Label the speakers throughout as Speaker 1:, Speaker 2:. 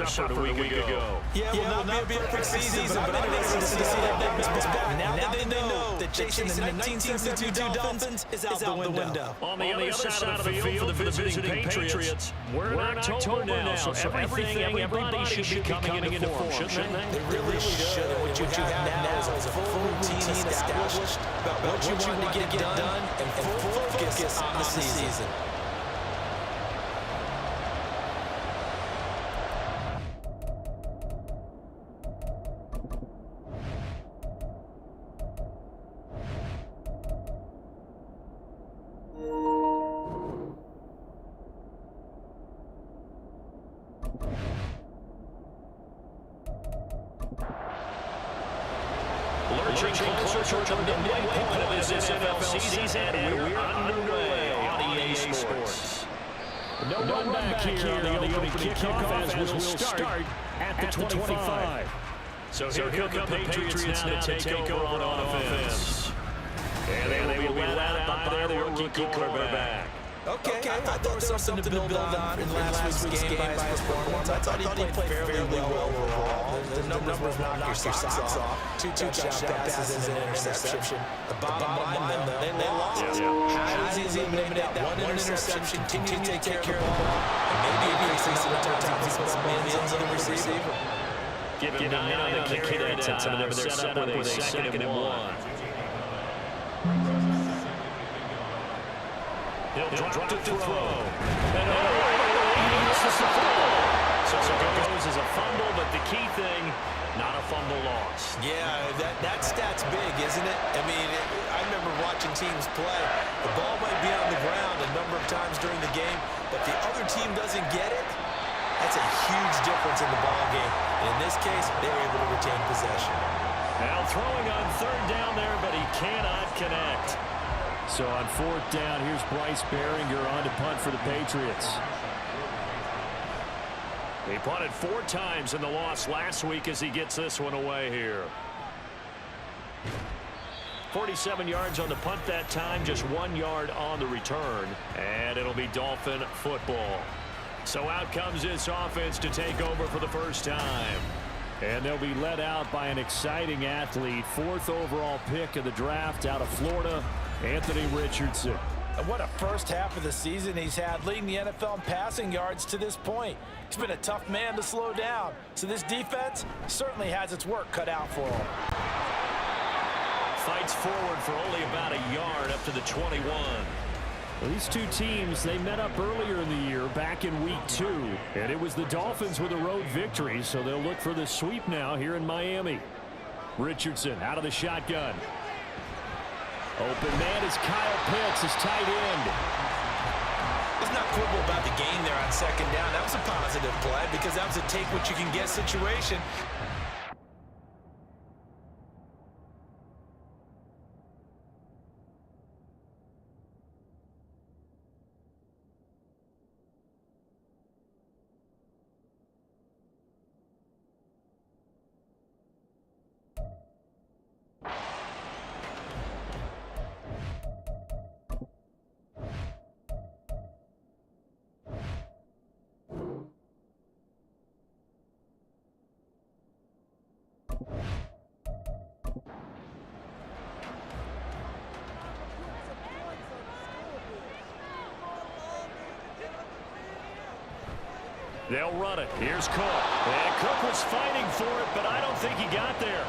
Speaker 1: suffered a week ago.
Speaker 2: Yeah, will not be a perfect season, but I'm interested to see how they bounce back. Now that they know that chasing the 1972 Dolphins is out the window.
Speaker 1: On the other side of the field for the visiting Patriots, we're in October now, so everybody should be coming into form, shouldn't they?
Speaker 2: They really should. What you have now is a full routine established about what you want to get done and full focus on the season.
Speaker 1: Lurching closer to the midway point of this NFL season, and we're underway on EA Sports. No run back here on the opening kickoff as we'll start at the 25. So here come the Patriots now to take over on offense. And they will be led out by their rookie quarterback.
Speaker 2: Okay, I thought there was something to build on in last week's game by his performance. I thought he played fairly well overall. The numbers will knock your socks off. 2 touchdown passes and an interception. The bottom line, though, they lost. How does he eliminate that one interception, continue to take care of the ball, and maybe increase the number of times he's put in the end zone with the receiver?
Speaker 1: Give him 9 on the kick at that time. They're set up with a 2nd and 1. He'll drop to throw. And he misses the throw. So it goes as a fumble, but the key thing, not a fumble loss.
Speaker 2: Yeah, that stat's big, isn't it? I mean, I remember watching teams play. The ball might be on the ground a number of times during the game, but the other team doesn't get it. That's a huge difference in the ball game. And in this case, they were able to retain possession.
Speaker 1: Now throwing on 3rd down there, but he cannot connect. So on 4th down, here's Bryce Behringer on to punt for the Patriots. He punted 4 times in the loss last week as he gets this one away here. 47 yards on the punt that time, just 1 yard on the return. And it'll be Dolphin football. So out comes this offense to take over for the first time. And they'll be led out by an exciting athlete. 4th overall pick of the draft out of Florida, Anthony Richardson.
Speaker 3: And what a first half of the season he's had, leading the NFL in passing yards to this point. He's been a tough man to slow down. So this defense certainly has its work cut out for him.
Speaker 1: Fights forward for only about a yard up to the 21. Well, these two teams, they met up earlier in the year, back in week 2. And it was the Dolphins with a road victory, so they'll look for the sweep now here in Miami. Richardson out of the shotgun. Open man is Kyle Pitts, his tight end.
Speaker 2: Let's not quibble about the gain there on 2nd down. That was a positive play because that was a take-what-you-can-get situation.
Speaker 1: They'll run it. Here's Cook. And Cook was fighting for it, but I don't think he got there.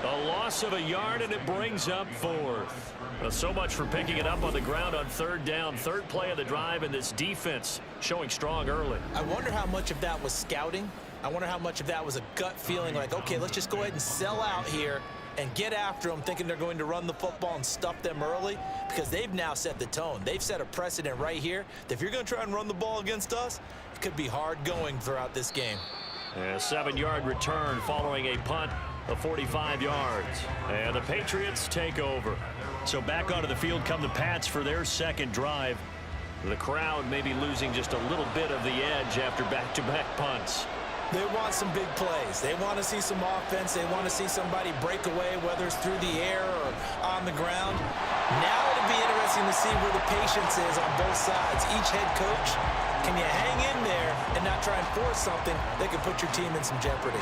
Speaker 1: A loss of a yard, and it brings up 4th. Well, so much for picking it up on the ground on 3rd down. 3rd play of the drive, and this defense showing strong early.
Speaker 2: I wonder how much of that was scouting. I wonder how much of that was a gut feeling like, okay, let's just go ahead and sell out here and get after them, thinking they're going to run the football and stuff them early, because they've now set the tone. They've set a precedent right here that if you're going to try and run the ball against us, it could be hard going throughout this game.
Speaker 1: A 7-yard return following a punt of 45 yards. And the Patriots take over. So back onto the field come the Pats for their 2nd drive. The crowd may be losing just a little bit of the edge after back-to-back punts.
Speaker 2: They want some big plays. They want to see some offense. They want to see somebody break away, whether it's through the air or on the ground. Now it'll be interesting to see where the patience is on both sides. Each head coach Can you hang in there and not try and force something that could put your team in some jeopardy?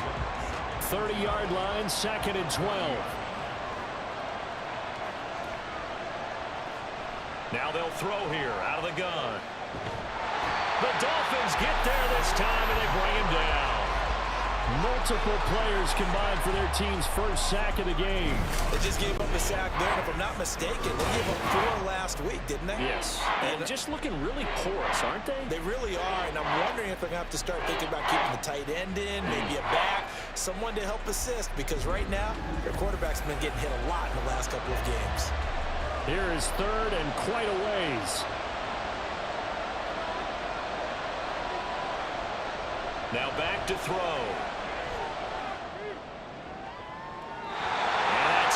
Speaker 1: 30-yard line, 2nd and 12. Now they'll throw here out of the gun. The Dolphins get there this time, and they bring him down. Multiple players combined for their team's first sack of the game.
Speaker 2: They just gave up a sack there, and if I'm not mistaken, they gave up 4 last week, didn't they?
Speaker 1: Yes, and just looking really porous, aren't they?
Speaker 2: They really are, and I'm wondering if they're going to have to start thinking about keeping the tight end in, maybe a back, someone to help assist, because right now, their quarterback's been getting hit a lot in the last couple of games.
Speaker 1: Here is 3rd and quite a ways. Now back to throw.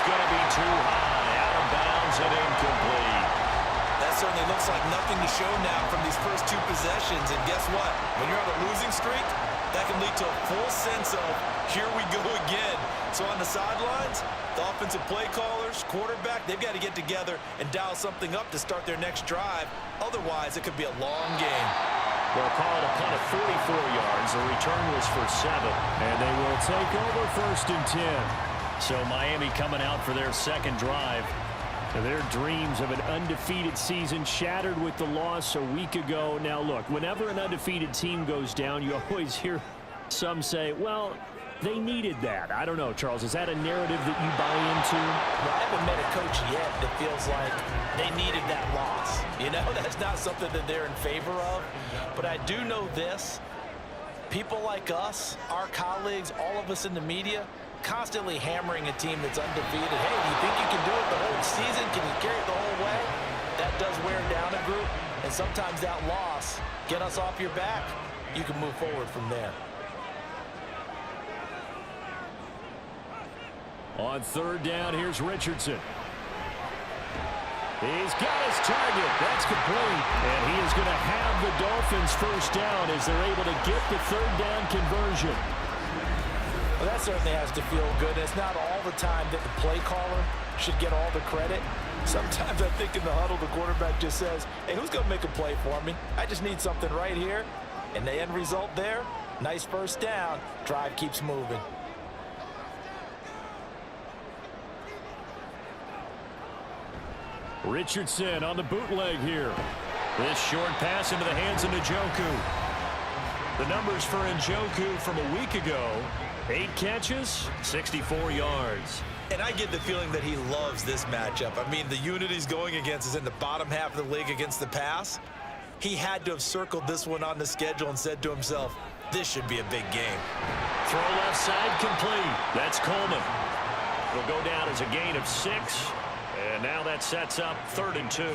Speaker 1: Going to be too high, out of bounds and incomplete.
Speaker 2: That certainly looks like nothing to show now from these first 2 possessions. And guess what? When you're on a losing streak, that can lead to a full sense of, here we go again. So on the sidelines, the offensive play callers, quarterback, they've got to get together and dial something up to start their next drive. Otherwise, it could be a long game.
Speaker 1: They'll call it a punt of 44 yards. The return was for 7. And they will take over 1st and 10. So Miami coming out for their 2nd drive. Their dreams of an undefeated season shattered with the loss a week ago. Now, look, whenever an undefeated team goes down, you always hear some say, well, they needed that. I don't know, Charles. Is that a narrative that you buy into?
Speaker 3: Well, I haven't met a coach yet that feels like they needed that loss. You know, that's not something that they're in favor of. But I do know this. People like us, our colleagues, all of us in the media, constantly hammering a team that's undefeated. Hey, do you think you can do it the whole season? Can you carry it the whole way? That does wear down a group, and sometimes that loss, get us off your back, you can move forward from there.
Speaker 1: On 3rd down, here's Richardson. He's got his target. That's complete. And he is going to have the Dolphins first down as they're able to get the 3rd down conversion.
Speaker 3: Well, that certainly has to feel good. It's not all the time that the play caller should get all the credit. Sometimes I think in the huddle, the quarterback just says, hey, who's going to make a play for me? I just need something right here. And the end result there, nice first down. Drive keeps moving.
Speaker 1: Richardson on the bootleg here. This short pass into the hands of Njoku. The numbers for Njoku from a week ago, 8 catches, 64 yards.
Speaker 2: And I get the feeling that he loves this matchup. I mean, the unit he's going against is in the bottom half of the league against the pass. He had to have circled this one on the schedule and said to himself, this should be a big game.
Speaker 1: Throw left side complete. That's Coleman. It'll go down as a gain of 6. And now that sets up 3rd and 2.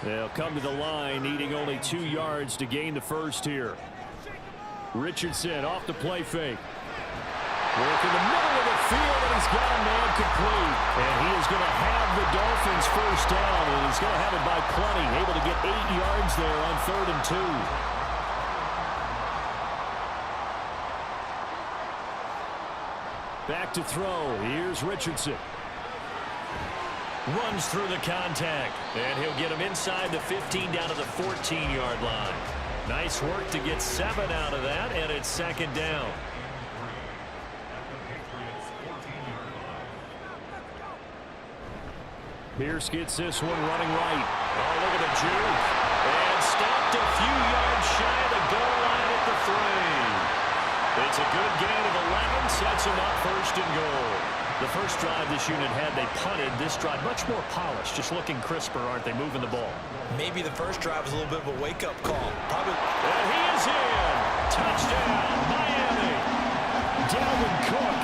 Speaker 1: They'll come to the line, needing only 2 yards to gain the first here. Richardson off the play fake. Work in the middle of the field, and he's got a man complete. And he is going to have the Dolphins first down, and he's going to have it by plenty. Able to get 8 yards there on 3rd and 2. Back to throw. Here's Richardson. Runs through the contact, and he'll get him inside the 15 down to the 14-yard line. Nice work to get 7 out of that, and it's 2nd down. Pierce gets this one running right. Oh, look at the juke. And stopped a few yards shy of the goal line at the 3. It's a good gain of 11, sets him up 1st and goal. The first drive this unit had, they punted. This drive, much more polished, just looking crisper, aren't they, moving the ball?
Speaker 2: Maybe the first drive was a little bit of a wake-up call. Probably.
Speaker 1: And he is in. Touchdown, Miami. Dalvin Cook,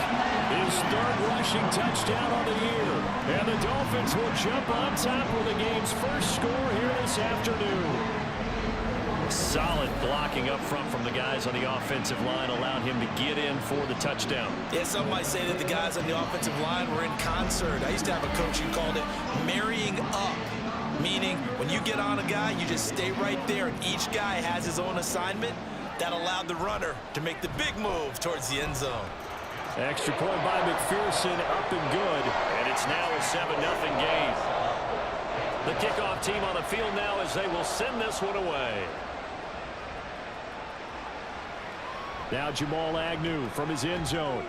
Speaker 1: his 3rd rushing touchdown on the year. And the Dolphins will jump on top with the game's first score here this afternoon. Solid blocking up front from the guys on the offensive line allowed him to get in for the touchdown.
Speaker 2: Yeah, some might say that the guys on the offensive line were in concert. I used to have a coach who called it marrying up, meaning when you get on a guy, you just stay right there, and each guy has his own assignment. That allowed the runner to make the big move towards the end zone.
Speaker 1: Extra point by McPherson, up and good, and it's now a 7-0 game. The kickoff team on the field now as they will send this one away. Now Jamal Agnew from his end zone.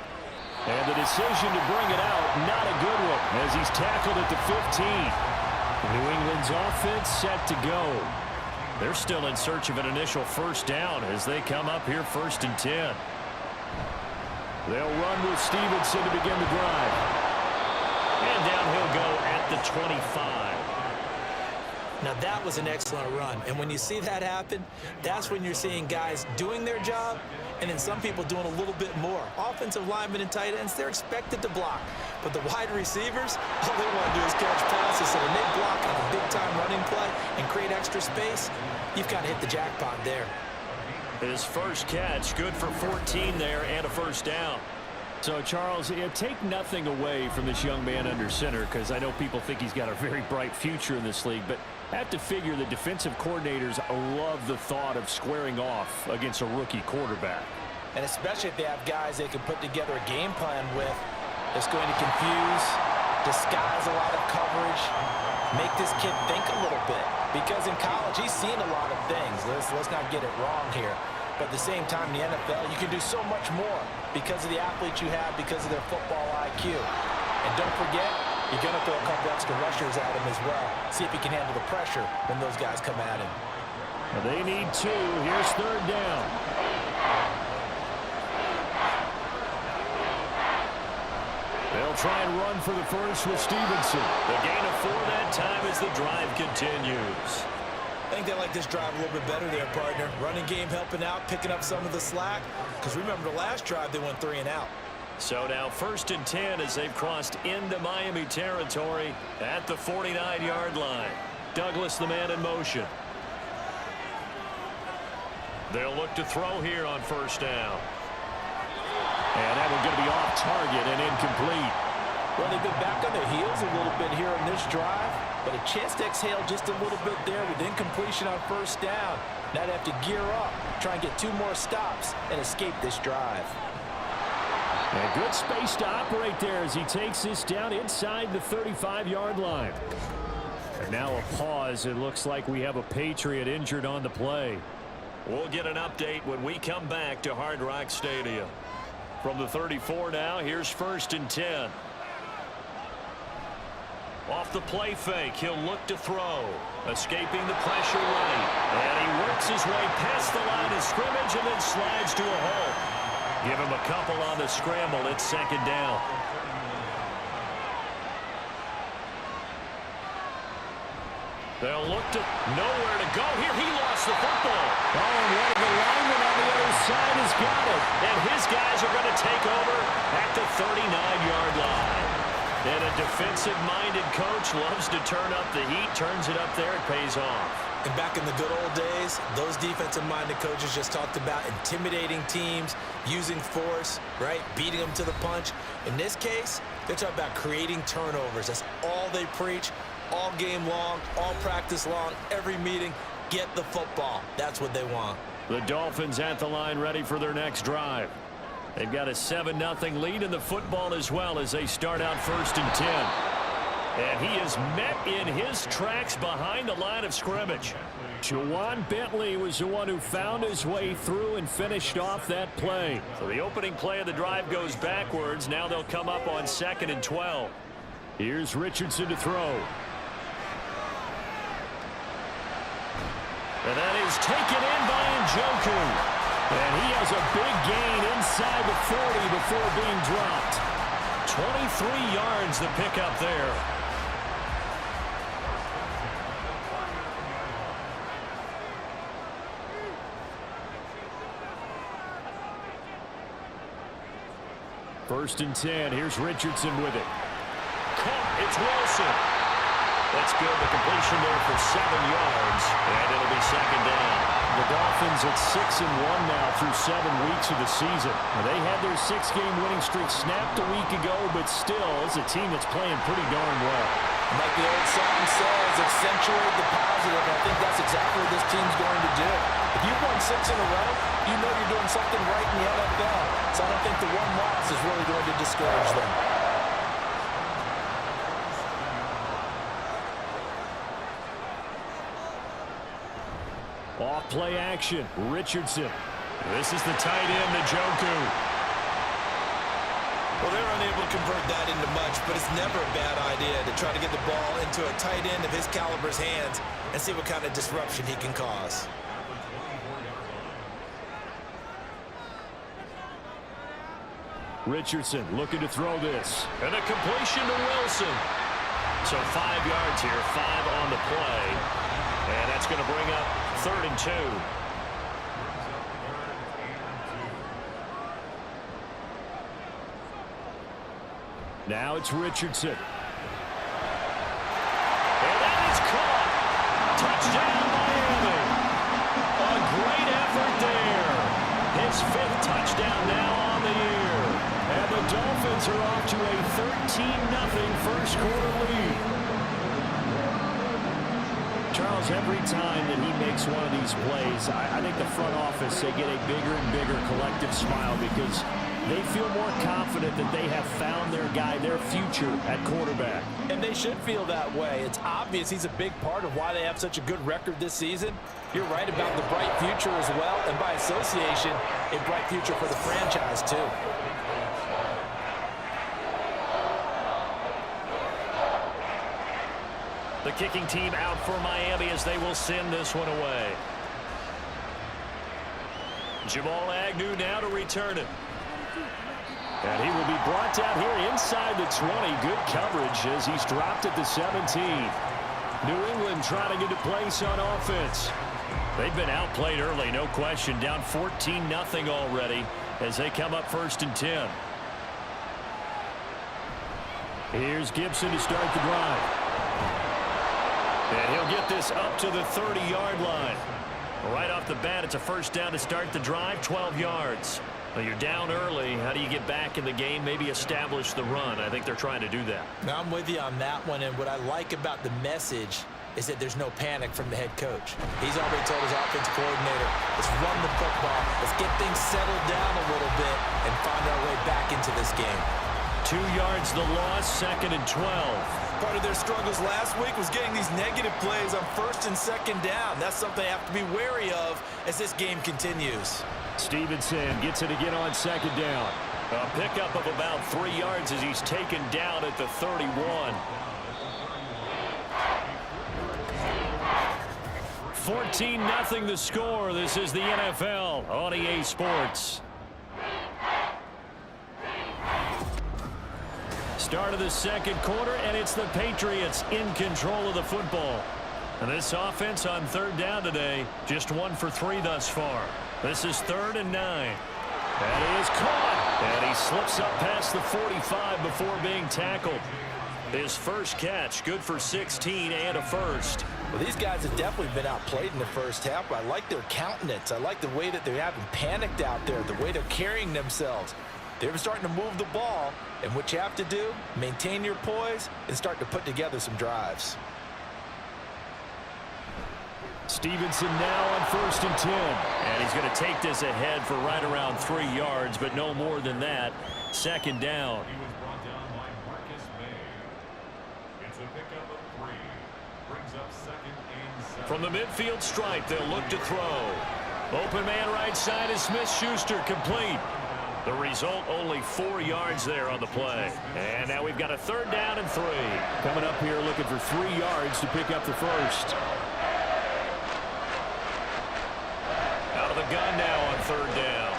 Speaker 1: And the decision to bring it out, not a good one, as he's tackled at the 15. New England's offense set to go. They're still in search of an initial first down as they come up here 1st and 10. They'll run with Stevenson to begin the drive. And down he'll go at the 25.
Speaker 2: Now that was an excellent run, and when you see that happen, that's when you're seeing guys doing their job and then some people doing a little bit more. Offensive linemen and tight ends, they're expected to block, but the wide receivers, all they want to do is catch passes. So when they block on a big-time running play and create extra space, you've got to hit the jackpot there.
Speaker 1: His first catch, good for 14 there and a first down. So, Charles, take nothing away from this young man under center, because I know people think he's got a very bright future in this league, but I have to figure the defensive coordinators love the thought of squaring off against a rookie quarterback.
Speaker 3: And especially if they have guys they can put together a game plan with that's going to confuse, disguise a lot of coverage, make this kid think a little bit. Because in college, he's seen a lot of things. Let's not get it wrong here. But at the same time, in the NFL, you can do so much more because of the athletes you have, because of their football IQ. And don't forget, you're going to throw a couple extra rushers at him as well. See if he can handle the pressure when those guys come at him.
Speaker 1: Well, they need 2. Here's 3rd down. They'll try and run for the first with Stevenson. The gain of 4 that time as the drive continues.
Speaker 2: I think they like this drive a little bit better there, partner. Running game helping out, picking up some of the slack. Because remember, the last drive, they went 3 and out.
Speaker 1: So now 1st and 10 as they've crossed into Miami territory at the 49-yard line. Douglas, the man in motion. They'll look to throw here on 1st down. And that one's going to be off target and incomplete.
Speaker 3: Well, they've been back on their heels a little bit here in this drive, but a chance to exhale just a little bit there with incompletion on 1st down. Now they have to gear up, try and get 2 more stops and escape this drive.
Speaker 1: And good space to operate there as he takes this down inside the 35-yard line. And now a pause. It looks like we have a Patriot injured on the play. We'll get an update when we come back to Hard Rock Stadium. From the 34 now, here's 1st and 10. Off the play fake, he'll look to throw. Escaping the pressure right. And he works his way past the line of scrimmage and then slides to a hole. Give him a couple on the scramble. It's 2nd down. They'll look to nowhere to go. Here he lost the football. Oh, and one of the linemen on the other side has got it. And his guys are going to take over at the 39-yard line. And a defensive-minded coach loves to turn up the heat, turns it up there, it pays off.
Speaker 2: And back in the good old days, those defensive-minded coaches just talked about intimidating teams, using force, right, beating them to the punch. In this case, they're talking about creating turnovers. That's all they preach, all game long, all practice long, every meeting. Get the football. That's what they want.
Speaker 1: The Dolphins at the line ready for their next drive. They've got a 7-0 lead in the football as well as they start out 1st and 10. And he is met in his tracks behind the line of scrimmage. Juwan Bentley was the one who found his way through and finished off that play. So the opening play of the drive goes backwards. Now they'll come up on 2nd and 12. Here's Richardson to throw. And that is taken in by Njoku. And he has a big gain inside the 40 before being dropped. 23 yards the pickup there. First and 10. Here's Richardson with it. Caught. It's Wilson. That's good. The completion there for 7 yards. And it'll be 2nd down. The Dolphins at 6-1 now through 7 weeks of the season. Now, they had their 6-game winning streak snapped a week ago, but still, it's a team that's playing pretty darn well.
Speaker 3: Like the old song says, accentuate the positive. I think that's exactly what this team's going to do. If you've won 6 in a row, you know you're doing something right in the NFL. So I don't think the one loss is really going to discourage them.
Speaker 1: Off play action. Richardson This is the tight end, Njoku.
Speaker 2: Well, they're unable to convert that into much, but it's never a bad idea to try to get the ball into a tight end of his caliber's hands and see what kind of disruption he can cause.
Speaker 1: Richardson looking to throw this. And a completion to Wilson. So 5 yards here, 5 on the play. And that's going to bring up 3rd and 2. Now it's Richardson. And that is caught. Touchdown, Miami. A great effort there. His 5th touchdown now on the year. And the Dolphins are off to a 13-0 first quarter lead. Charles, every time that he makes one of these plays, I think the front office, they get a bigger and bigger collective smile because they feel more confident that they have found their guy, their future at quarterback.
Speaker 3: And they should feel that way. It's obvious he's a big part of why they have such a good record this season. You're right about the bright future as well, and by association, a bright future for the franchise too.
Speaker 1: The kicking team out for Miami as they will send this one away. Jamal Agnew now to return it. And he will be brought down here inside the 20. Good coverage as he's dropped at the 17. New England trying to get a place on offense. They've been outplayed early, no question. Down 14-0 already as they come up 1st and 10. Here's Gibson to start the drive. And he'll get this up to the 30-yard line. Right off the bat, it's a first down to start the drive, 12 yards. Well, you're down early. How do you get back in the game, maybe establish the run? I think they're trying to do that.
Speaker 2: Now, I'm with you on that one, and what I like about the message is that there's no panic from the head coach. He's already told his offensive coordinator, let's run the football, let's get things settled down a little bit and find our way back into this game.
Speaker 1: 2 yards the loss, 2nd and 12.
Speaker 2: Part of their struggles last week was getting these negative plays on 1st and 2nd down. That's something they have to be wary of as this game continues.
Speaker 1: Stevenson gets it again on 2nd down. A pickup of about 3 yards as he's taken down at the 31. 14-0 the score. This is the NFL on EA Sports. Start of the 2nd quarter, and it's the Patriots in control of the football. And this offense on 3rd down today, just 1 for 3 thus far. This is 3rd and 9. That is caught, and he slips up past the 45 before being tackled. His first catch, good for 16 and a first.
Speaker 3: Well, these guys have definitely been outplayed in the first half, but I like their countenance. I like the way that they haven't panicked out there, the way they're carrying themselves. They're starting to move the ball, and what you have to do, maintain your poise and start to put together some drives.
Speaker 1: Stevenson now on 1st and 10. And he's going to take this ahead for right around 3 yards, but no more than that. 2nd down.
Speaker 4: He was brought down by Marcus May. It's a pickup of 3. Brings up 2nd and 7.
Speaker 1: From the midfield stripe, they'll look to throw. Open man right side is Smith-Schuster, complete. The result, only 4 yards there on the play. And now we've got a 3rd down and 3. Coming up here looking for 3 yards to pick up the first. Out of the gun now on 3rd down.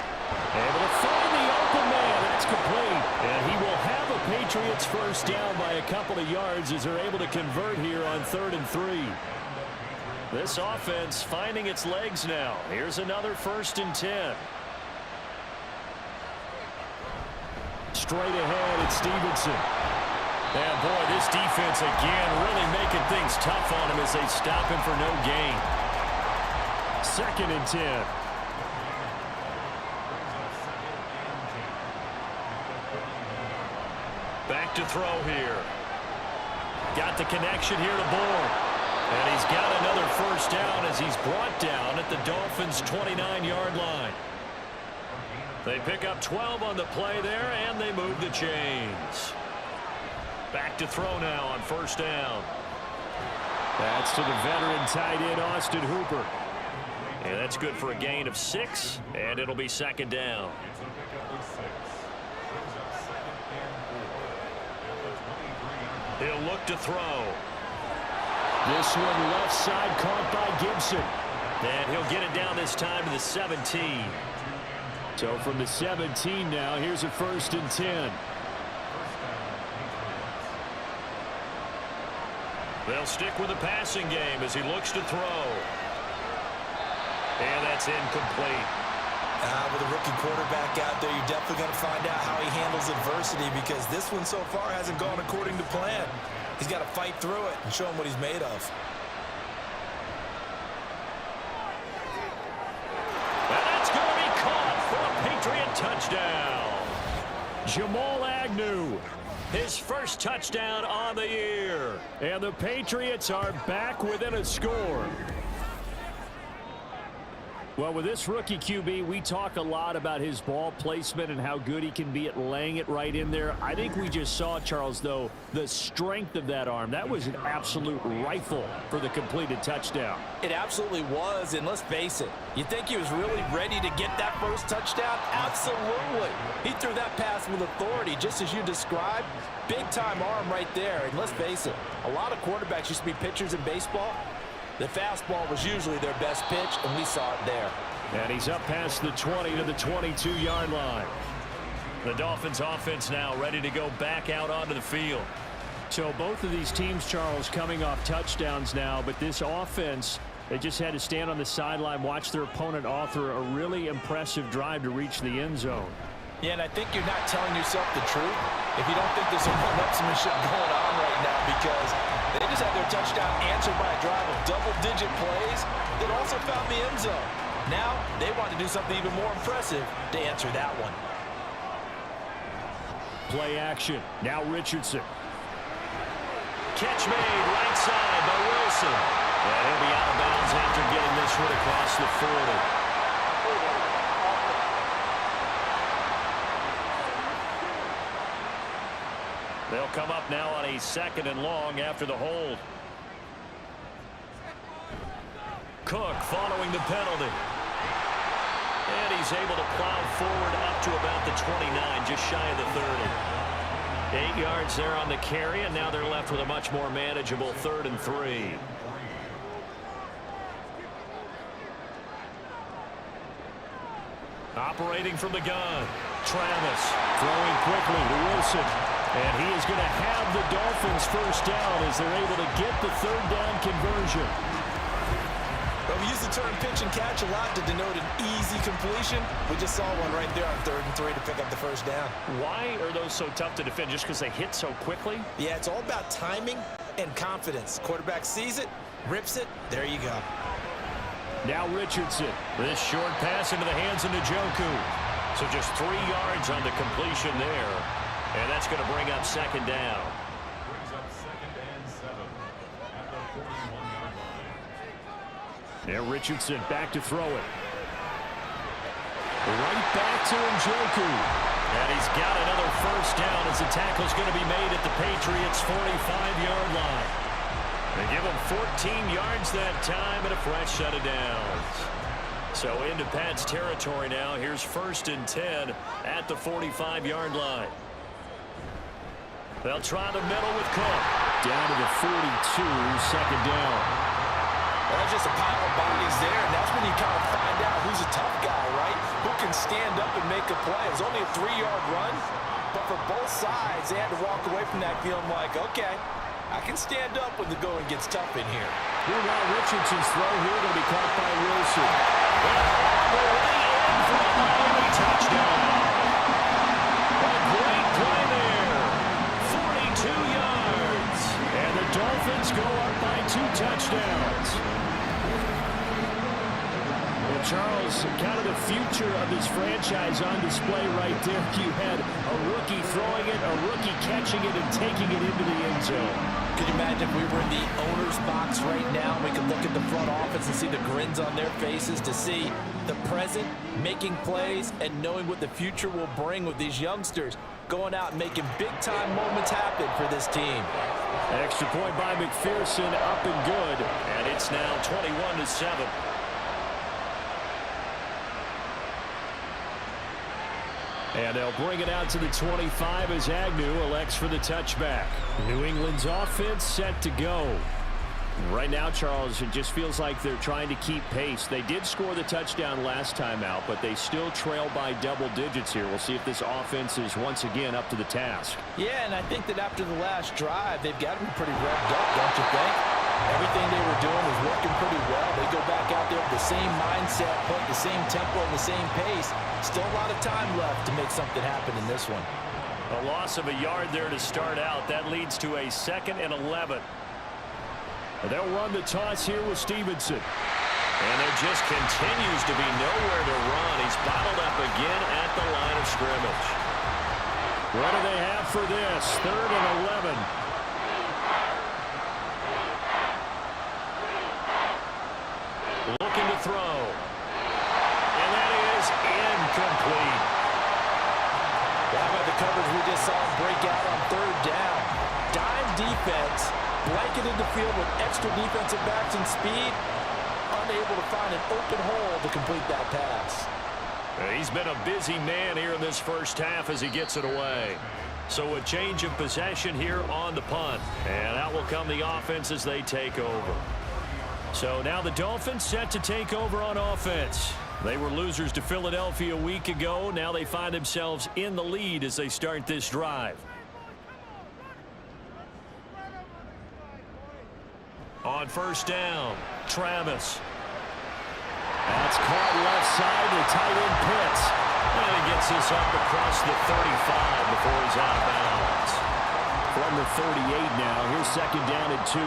Speaker 1: Able to find the open man. That's complete. And he will have a Patriots first down by a couple of yards as they're able to convert here on 3rd and 3. This offense finding its legs now. Here's another 1st and 10. Straight ahead, it's Stevenson. And boy, this defense again really making things tough on him as they stop him for no gain. 2nd and 10. Back to throw here. Got the connection here to Bourne. And he's got another first down as he's brought down at the Dolphins' 29-yard line. They pick up 12 on the play there, and they move the chains. Back to throw now on 1st down. That's to the veteran tight end, Austin Hooper. And that's good for a gain of 6, and it'll be second down.
Speaker 4: It's a pickup of 6. Brings up second and 4 at the 23-yard line.
Speaker 1: He'll look to throw.
Speaker 5: This one left side caught by Gibson.
Speaker 1: And he'll get it down this time to the 17.
Speaker 5: So from the 17 now, here's a 1st and 10.
Speaker 1: They'll stick with the passing game as he looks to throw. And that's incomplete.
Speaker 2: With a rookie quarterback out there, you're definitely going to find out how he handles adversity, because this one so far hasn't gone according to plan. He's got to fight through it and show him what he's made of.
Speaker 1: And that's going to be caught for a Patriot touchdown.
Speaker 5: Jamal Agnew.
Speaker 1: His first touchdown on the year.
Speaker 5: And the Patriots are back within a score. Well, with this rookie QB, we talk a lot about his ball placement and how good he can be at laying it right in there. I think we just saw, Charles, though, the strength of that arm. That was an absolute rifle for the completed touchdown.
Speaker 3: It absolutely was, and let's face it, you think he was really ready to get that first touchdown? Absolutely. He threw that pass with authority, just as you described. Big-time arm right there, and let's face it, a lot of quarterbacks used to be pitchers in baseball. The fastball was usually their best pitch, and we saw it there.
Speaker 5: And he's up past the 20 to the 22-yard line.
Speaker 1: The Dolphins offense now ready to go back out onto the field.
Speaker 5: So both of these teams, Charles, coming off touchdowns now, but this offense, they just had to stand on the sideline, watch their opponent author a really impressive drive to reach the end zone.
Speaker 3: Yeah, and I think you're not telling yourself the truth if you don't think there's some one-upsmanship going on right now, because they just had their touchdown answered by a drive of double-digit plays that also found the end zone. Now, they want to do something even more impressive to answer that one.
Speaker 5: Play action. Now Richardson.
Speaker 1: Catch made right side by Wilson. And he'll be out of bounds after getting this one across the 40. They'll come up now on a 2nd and long after the hold. Cook following the penalty. And he's able to plow forward up to about the 29, just shy of the 30. 8 yards there on the carry, and now they're left with a much more manageable 3rd and 3. Operating from the gun, Travis
Speaker 5: Throwing quickly to Wilson. And he is going to have the Dolphins first down as they're able to get the 3rd down conversion.
Speaker 2: But we use the term pitch and catch a lot to denote an easy completion. We just saw one right there on 3rd and 3 to pick up the first down.
Speaker 1: Why are those so tough to defend? Just because they hit so quickly?
Speaker 2: Yeah, it's all about timing and confidence. Quarterback sees it, rips it, there you go.
Speaker 5: Now Richardson.
Speaker 1: This short pass into the hands of Njoku. So just 3 yards on the completion there. And that's going to bring up 2nd down.
Speaker 4: Brings up 2nd and 7 at the 41-yard line.
Speaker 5: Now Richardson back to throw it. Right back to Njoku.
Speaker 1: And he's got another first down as the tackle's going to be made at the Patriots' 45-yard line. They give him 14 yards that time and a fresh set of downs. So into Pat's territory now. Here's 1st and 10 at the 45-yard line. They'll try the middle with Cook.
Speaker 5: Down to the 42, 2nd down.
Speaker 3: Well, there's just a pile of bodies there, and that's when you kind of find out who's a tough guy, right? Who can stand up and make a play. It was only a 3-yard run, but for both sides, they had to walk away from that feeling like, okay, I can stand up when the going gets tough in here.
Speaker 5: Here now Richardson's throw here going to be caught by Wilson.
Speaker 1: And all the way in for a Miami touchdown. A great play there. 42 yards.
Speaker 5: And the Dolphins go up by 2 touchdowns. Well, Charles, kind of the future of this franchise on display right there. You had a rookie throwing it, a rookie catching it, and taking it into the end zone.
Speaker 3: Could you imagine if we were in the owner's box right now? We could look at the front office and see the grins on their faces, to see the present making plays and knowing what the future will bring with these youngsters going out and making big-time moments happen for this team.
Speaker 5: Extra point by McPherson, up and good.
Speaker 1: And it's now 21-7.
Speaker 5: And they'll bring it out to the 25 as Agnew elects for the touchback. New England's offense set to go. Right now, Charles, it just feels like they're trying to keep pace. They did score the touchdown last time out, but they still trail by double digits here. We'll see if this offense is once again up to the task.
Speaker 3: Yeah, and I think that after the last drive, they've got to be pretty revved up, don't you think? Everything they were doing was working pretty well. They go back out there with the same mindset, put the same tempo and the same pace. Still a lot of time left to make something happen in this one.
Speaker 5: A loss of a yard there to start out. That leads to a 2nd and 11. They'll run the toss here with Stevenson. And there just continues to be nowhere to run. He's bottled up again at the line of scrimmage. What do they have for this? 3rd and 11. Looking to throw. And that is incomplete.
Speaker 3: How about the coverage we just saw him break out on 3rd down? Dime defense, blanketed the field with extra defensive backs and speed, unable to find an open hole to complete that pass.
Speaker 5: He's been a busy man here in this first half as he gets it away. So a change of possession here on the punt. And out will come the offense as they take over. So now the Dolphins set to take over on offense. They were losers to Philadelphia a week ago. Now they find themselves in the lead as they start this drive. On 1st down, Travis. That's caught left side to tight end Pitts. And he gets this up across the 35 before he's out of bounds. From the 38 now, here's 2nd down and 2.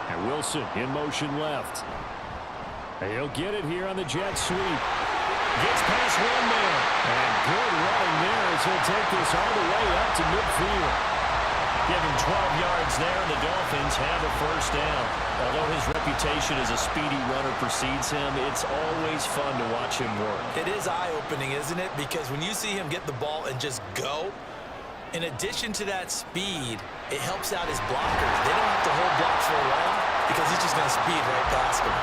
Speaker 5: And Wilson in motion left. And he'll get it here on the jet sweep. Gets past one man. And good running there as he'll take this all the way up to midfield. Give him 12 yards there, and the Dolphins have a 1st down. Although his reputation as a speedy runner precedes him, it's always fun to watch him work.
Speaker 2: It is eye-opening, isn't it? Because when you see him get the ball and just go, in addition to that speed, it helps out his blockers. They don't have to hold blocks for long because he's just going to speed right past them.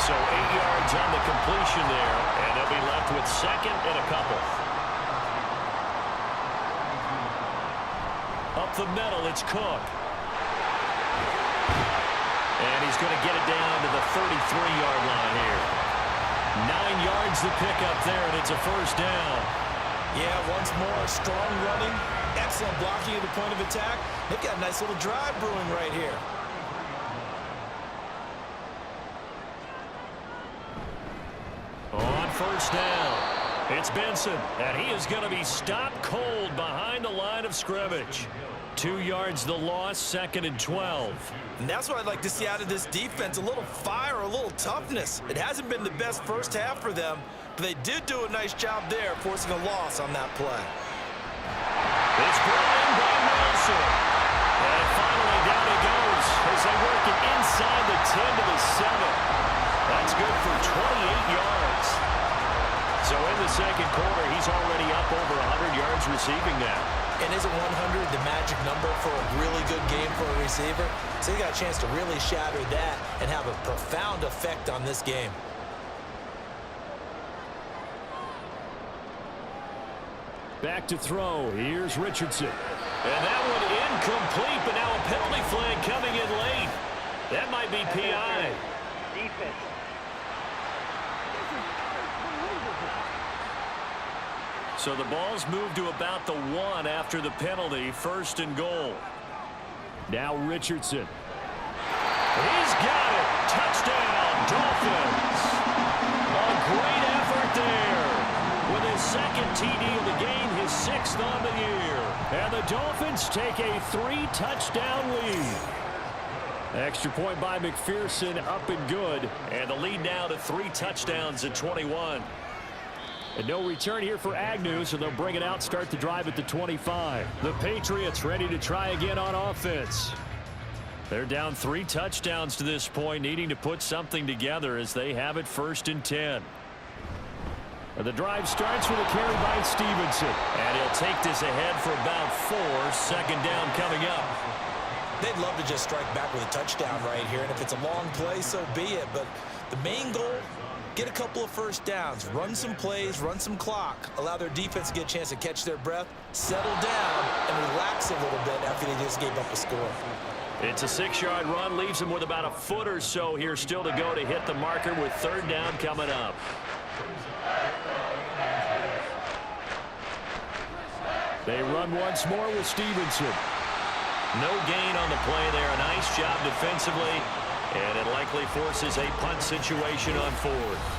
Speaker 5: So 8 yards on the completion there, and they'll be left with 2nd and a couple. Up the middle, it's Cook. And he's going to get it down to the 33-yard line here. 9 yards to pick up there, and it's a 1st down.
Speaker 2: Yeah, once more, strong running, excellent blocking at the point of attack. They've got a nice little drive brewing right here.
Speaker 5: On 1st down, it's Benson, and he is going to be stopped cold behind the line of scrimmage. 2 yards the loss, 2nd and 12.
Speaker 2: And that's what I'd like to see out of this defense, a little fire, a little toughness. It hasn't been the best first half for them, but they did do a nice job there, forcing a loss on that play.
Speaker 5: It's brought in by Wilson. And finally down he goes as they work it inside the 10 to the 7. That's good for 28 yards. So in the 2nd quarter, he's already up over 100 yards receiving that.
Speaker 2: And isn't 100 the magic number for a really good game for a receiver? So he got a chance to really shatter that and have a profound effect on this game.
Speaker 5: Back to throw. Here's Richardson. And that one incomplete, but now a penalty flag coming in late. That might be PI.
Speaker 6: Defense.
Speaker 5: So the ball's moved to about the 1 after the penalty. 1st and goal. Now Richardson. He's got it. Touchdown, Dolphins. A great effort there. With his 2nd TD of the game, his 6th on the year. And the Dolphins take a 3-touchdown lead. Extra point by McPherson, up and good. And the lead now to 3 touchdowns at 21. And no return here for Agnew, so they'll bring it out, start the drive at the 25. The Patriots ready to try again on offense. They're down 3 touchdowns to this point, needing to put something together as they have it 1st and 10. And the drive starts with a carry by Stevenson. And he'll take this ahead for about 4. 2nd down coming up.
Speaker 2: They'd love to just strike back with a touchdown right here, and if it's a long play, so be it. But the main goal, get a couple of first downs, run some plays, run some clock, allow their defense to get a chance to catch their breath, settle down, and relax a little bit after they just gave up a score.
Speaker 5: It's a 6-yard run, leaves him with about a foot or so here still to go to hit the marker with third down coming up. They run once more with Stevenson. No gain on the play there. A nice job defensively, and it likely forces a punt situation on fourth.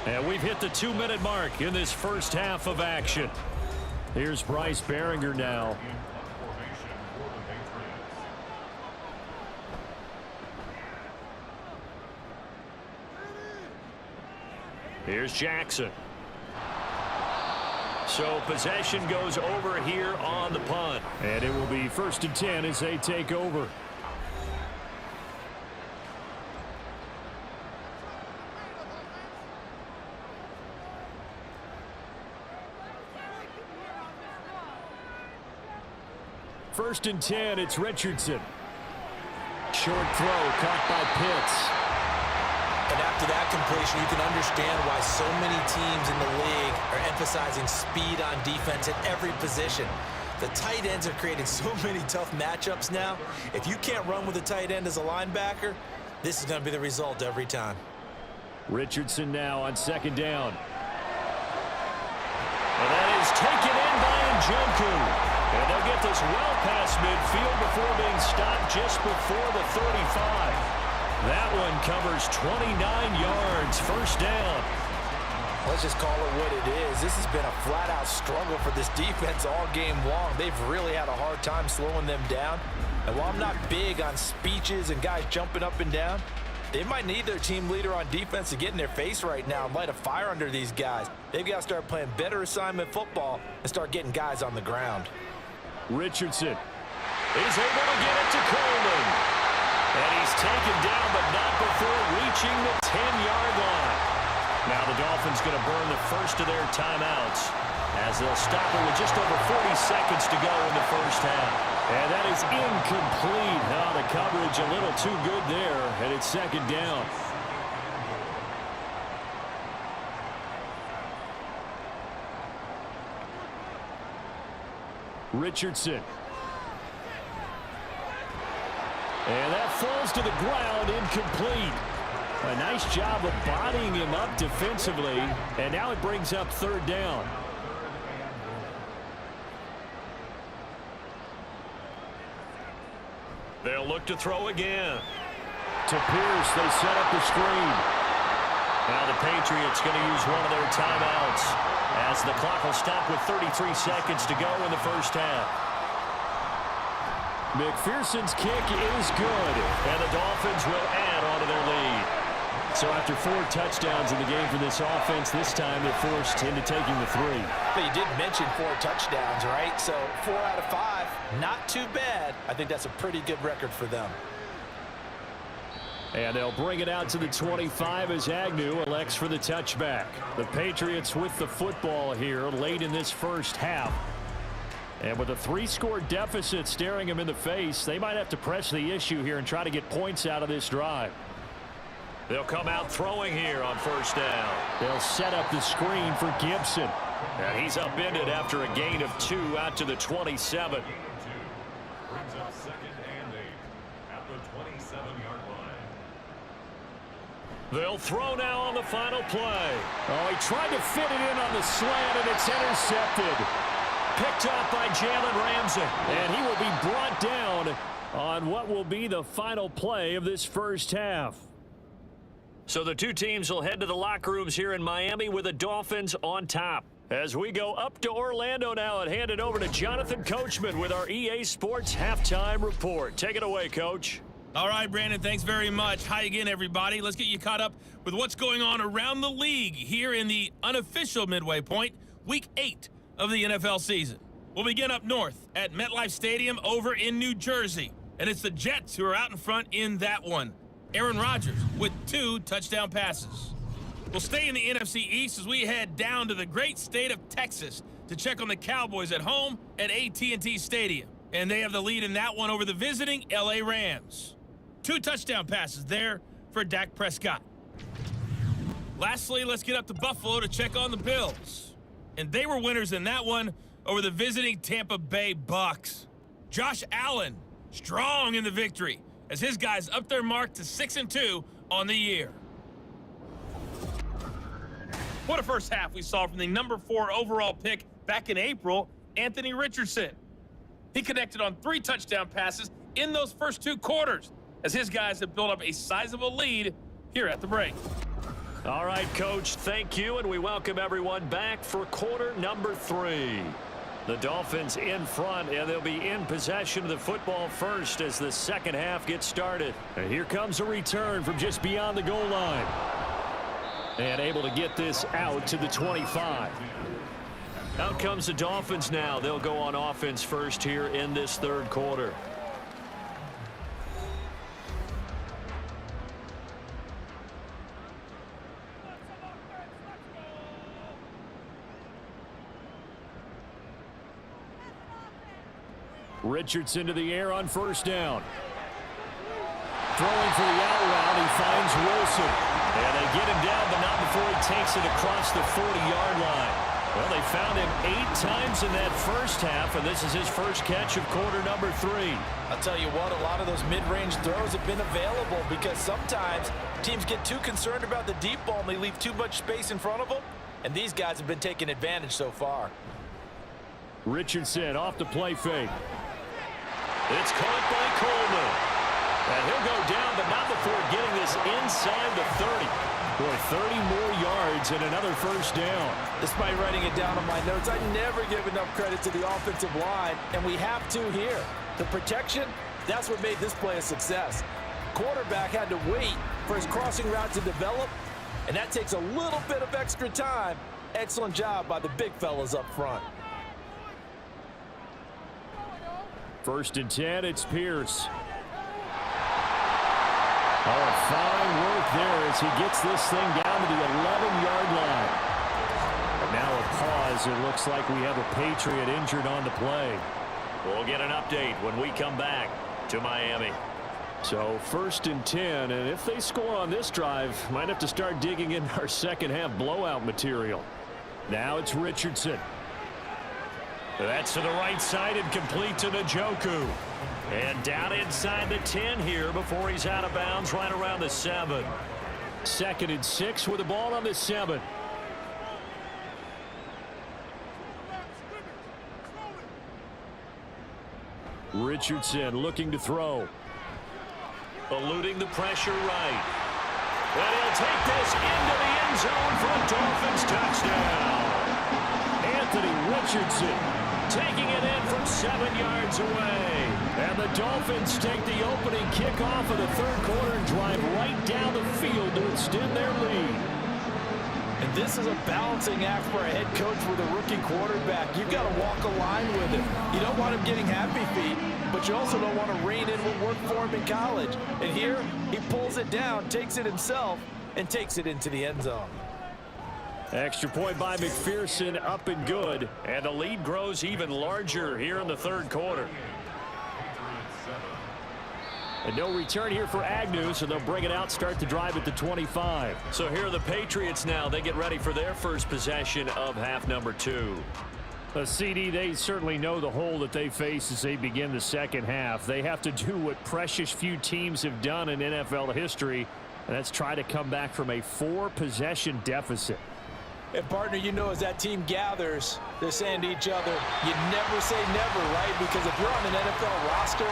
Speaker 5: And we've hit the 2-minute mark in this first half of action. Here's Bryce Behringer now. Here's Jackson. So possession goes over here on the punt. And it will be 1st and 10 as they take over. First and 10, it's Richardson. Short throw caught by Pitts.
Speaker 2: And after that completion, you can understand why so many teams in the league are emphasizing speed on defense at every position. The tight ends are creating so many tough matchups now. If you can't run with a tight end as a linebacker, this is going to be the result every time.
Speaker 5: Richardson now on 2nd down. And that is taken in by Njoku. And they'll get this well past midfield before being stopped just before the 35. That one covers 29 yards, 1st down.
Speaker 3: Let's just call it what it is. This has been a flat-out struggle for this defense all game long. They've really had a hard time slowing them down. And while I'm not big on speeches and guys jumping up and down, they might need their team leader on defense to get in their face right now and light a fire under these guys. They've got to start playing better assignment football and start getting guys on the ground.
Speaker 5: Richardson is able to get it to Coleman. And he's taken down, but not before reaching the 10-yard line. Now the Dolphins going to burn the first of their timeouts as they'll stop it with just over 40 seconds to go in the first half. And that is incomplete. Now the coverage a little too good there, and it's 2nd down. Richardson. And that falls to the ground, incomplete. A nice job of bodying him up defensively, and now it brings up 3rd down. They'll look to throw again. To Pierce, they set up the screen. Now the Patriots going to use one of their timeouts as the clock will stop with 33 seconds to go in the first half. McPherson's kick is good, and the Dolphins will add on to their lead. So after 4 touchdowns in the game for this offense, this time they're forced into taking the 3.
Speaker 3: But you did mention 4 touchdowns, right? So 4 out of 5, not too bad. I think that's a pretty good record for them.
Speaker 5: And they'll bring it out to the 25 as Agnew elects for the touchback. The Patriots with the football here late in this first half. And with a 3-score deficit staring them in the face, they might have to press the issue here and try to get points out of this drive. They'll come out throwing here on 1st down. They'll set up the screen for Gibson. And he's upended after a gain of 2 out to the 27.
Speaker 4: Brings up 2nd and 8 at the 27-yard line.
Speaker 5: They'll throw now on the final play. Oh, he tried to fit it in on the slant, and it's intercepted. Picked off by Jalen Ramsey, and he will be brought down on what will be the final play of this first half. So the two teams will head to the locker rooms here in Miami with the Dolphins on top. As we go up to Orlando now and hand it over to Jonathan Coachman with our EA Sports Halftime Report. Take it away, Coach.
Speaker 6: All right, Brandon, thanks very much. Hi again, everybody. Let's get you caught up with what's going on around the league here in the unofficial midway point, Week 8 of the NFL season. We'll begin up north at MetLife Stadium over in New Jersey. And it's the Jets who are out in front in that one. Aaron Rodgers with 2 touchdown passes. We'll stay in the NFC East as we head down to the great state of Texas to check on the Cowboys at home at AT&T Stadium. And they have the lead in that one over the visiting LA Rams. 2 touchdown passes there for Dak Prescott. Lastly, let's get up to Buffalo to check on the Bills. And they were winners in that one over the visiting Tampa Bay Bucks. Josh Allen, strong in the victory, as his guys up their mark to 6-2 on the year. What a first half we saw from the number 4 overall pick back in April, Anthony Richardson. He connected on 3 touchdown passes in those first 2 quarters, as his guys have built up a sizable lead here at the break.
Speaker 5: All right, Coach, thank you, and we welcome everyone back for quarter number 3. The Dolphins in front, and they'll be in possession of the football first as the second half gets started. And here comes a return from just beyond the goal line. And able to get this out to the 25. Out comes the Dolphins now. They'll go on offense first here in this third quarter. Richardson to the air on first down. Throwing for the out route, he finds Wilson. And they get him down, but not before he takes it across the 40-yard line. Well, they found him 8 times in that first half, and this is his first catch of quarter number 3.
Speaker 3: I'll tell you what, a lot of those mid-range throws have been available because sometimes teams get too concerned about the deep ball and they leave too much space in front of them, and these guys have been taking advantage so far.
Speaker 5: Richardson off the play fake. It's caught by Coleman. And he'll go down, but not before getting this inside the 30. Boy, 30 more yards and another first down.
Speaker 3: Despite writing it down on my notes, I never give enough credit to the offensive line, and we have to here. The protection, that's what made this play a success. Quarterback had to wait for his crossing route to develop, and that takes a little bit of extra time. Excellent job by the big fellas up front.
Speaker 5: First and 10, it's Pierce. Oh, fine work there as he gets this thing down to the 11-yard line. And now a pause. It looks like we have a Patriot injured on the play. We'll get an update when we come back to Miami. So first and 10, and if they score on this drive, might have to start digging in our second half blowout material. Now it's Richardson. That's to the right side and complete to Njoku. And down inside the 10 here before he's out of bounds right around the 7. 2nd and 6 with the ball on the 7. Richardson looking to throw. Eluding the pressure right. And he'll take this into the end zone for a Dolphins touchdown. Anthony Richardson taking it in from 7 yards away. And the Dolphins take the opening kickoff of the third quarter and drive right down the field to extend their lead.
Speaker 3: And this is a balancing act for a head coach with a rookie quarterback. You've got to walk a line with him. You don't want him getting happy feet, but you also don't want to rein in what worked for him in college. And here, he pulls it down, takes it himself, and takes it into the end zone.
Speaker 5: Extra point by McPherson, up and good. And the lead grows even larger here in the third quarter. And no return here for Agnew, so they'll bring it out, start the drive at the 25. So here are the Patriots now. They get ready for their first possession of half number 2. CD, they certainly know the hole that they face as they begin the second half. They have to do what precious few teams have done in NFL history, and that's try to come back from a 4-possession deficit.
Speaker 3: And, partner, you know, as that team gathers, they're saying to each other, you never say never, right? Because if you're on an NFL roster,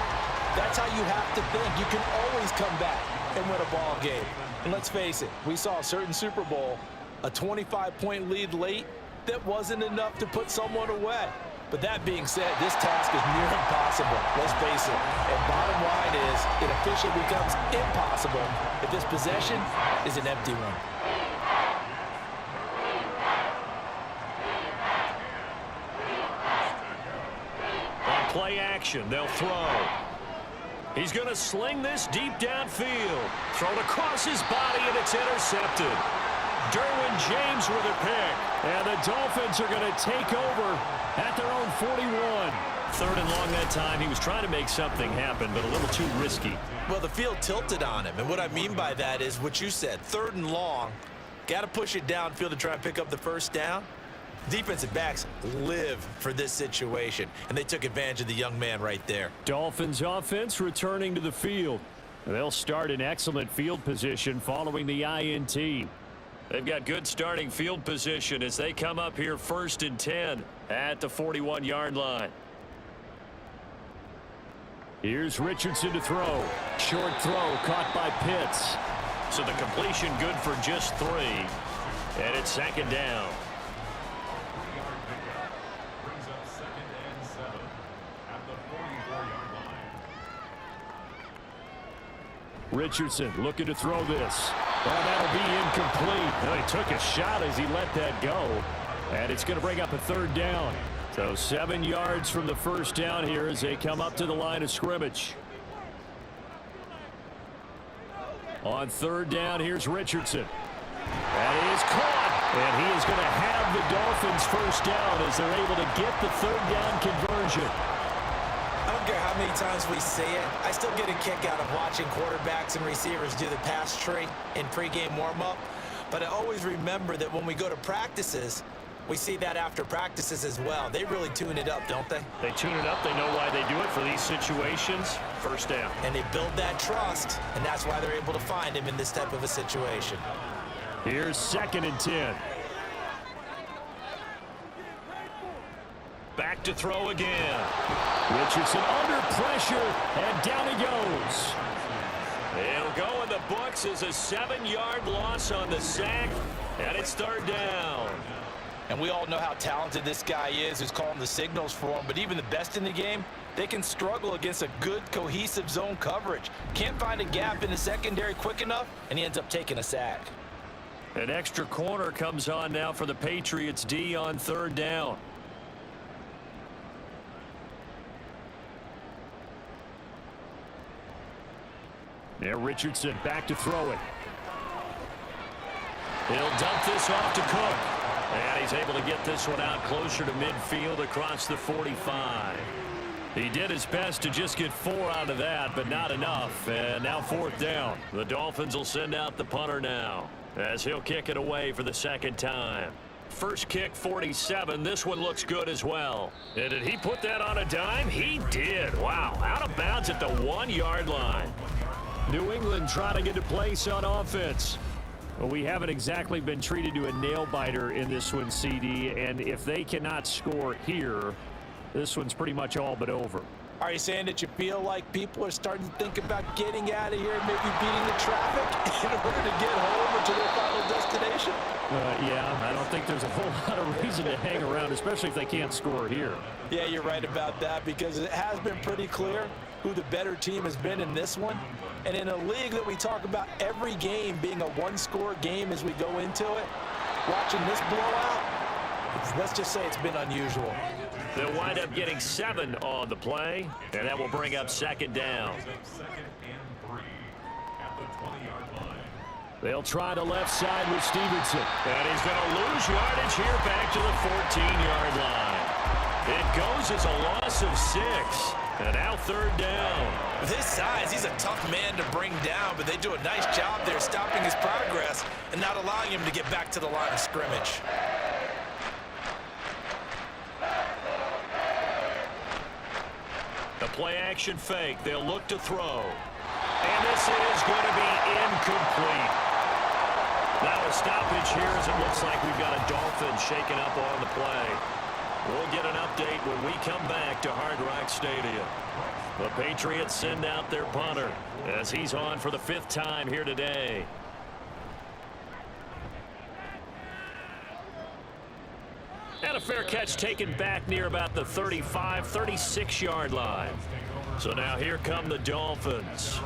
Speaker 3: that's how you have to think. You can always come back and win a ball game. And let's face it, we saw a certain Super Bowl, a 25-point lead late, that wasn't enough to put someone away. But that being said, this task is near impossible, let's face it. And bottom line is, it officially becomes impossible if this possession is an empty one.
Speaker 5: Play action, they'll throw. He's going to sling this deep downfield. Thrown across his body, and it's intercepted. Derwin James with a pick. And the Dolphins are going to take over at their own 41. 3rd and long that time. He was trying to make something happen, but a little too risky.
Speaker 2: Well, the field tilted on him, and what I mean by that is what you said. 3rd and long. Got to push it downfield to try and pick up the first down. Defensive backs live for this situation, and they took advantage of the young man right there.
Speaker 5: Dolphins offense returning to the field. They'll start in excellent field position following the INT. They've got good starting field position as they come up here 1st and 10 at the 41-yard line. Here's Richardson to throw. Short throw caught by Pitts. So the completion good for just 3. And it's 2nd down.
Speaker 4: Brings up 2nd and 7 at the 44-yard line.
Speaker 5: Richardson looking to throw this. Oh, that'll be incomplete. Oh, he took a shot as he let that go. And it's going to bring up a 3rd down. So 7 yards from the first down here as they come up to the line of scrimmage. On 3rd down, here's Richardson. That is caught. And he is going to have the Dolphins first down as they're able to get the 3rd down conversion.
Speaker 2: I don't care how many times we see it. I still get a kick out of watching quarterbacks and receivers do the pass tree in pregame warm-up. But I always remember that when we go to practices, we see that after practices as well. They really tune it up, don't they?
Speaker 5: They tune it up. They know why they do it for these situations. First down.
Speaker 2: And they build that trust, and that's why they're able to find him in this type of a situation.
Speaker 5: Here's 2nd and 10. Back to throw again. Richardson under pressure, and down he goes. It'll go in the books as a 7-yard loss on the sack, and it's 3rd down.
Speaker 3: And we all know how talented this guy is who's calling the signals for him. But even the best in the game, they can struggle against a good, cohesive zone coverage. Can't find a gap in the secondary quick enough, and he ends up taking a sack.
Speaker 5: An extra corner comes on now for the Patriots D on 3rd down. There, Richardson back to throw it. He'll dump this off to Cook. And he's able to get this one out closer to midfield across the 45. He did his best to just get 4 out of that, but not enough. And now 4th down. The Dolphins will send out the punter now as he'll kick it away for the 2nd time. First kick, 47. This one looks good as well. And did he put that on a dime? He did. Wow. Out of bounds at the 1-yard line. New England trying to get to place on offense. Well, we haven't exactly been treated to a nail-biter in this one, CD, and if they cannot score here, this one's pretty much all but over.
Speaker 2: Are you saying that you feel like people are starting to think about getting out of here and maybe beating the traffic in order to get home or to their final destination?
Speaker 5: Yeah, I don't think there's a whole lot of reason to hang around, especially if they can't score here.
Speaker 2: Yeah, you're right about that because it has been pretty clear who the better team has been in this one. And in a league that we talk about every game being a 1-score game as we go into it, watching this blowout, let's just say it's been unusual.
Speaker 5: They'll wind up getting 7 on the play, and that will bring up 2nd down.
Speaker 4: 2nd and 3 at the 20-yard line.
Speaker 5: They'll try to left side with Stevenson. And he's going to lose yardage here back to the 14-yard line. It goes as a loss of 6. And now 3rd down.
Speaker 2: With his size, he's a tough man to bring down, but they do a nice job there stopping his progress and not allowing him to get back to the line of scrimmage.
Speaker 5: The play action fake. They'll look to throw. And this is going to be incomplete. Now a stoppage here as it looks like we've got a Dolphin shaking up on the play. We'll get an update when we come back to Hard Rock Stadium. The Patriots send out their punter as he's on for the 5th time here today. And a fair catch taken back near about the 35, 36-yard line. So now here come the Dolphins.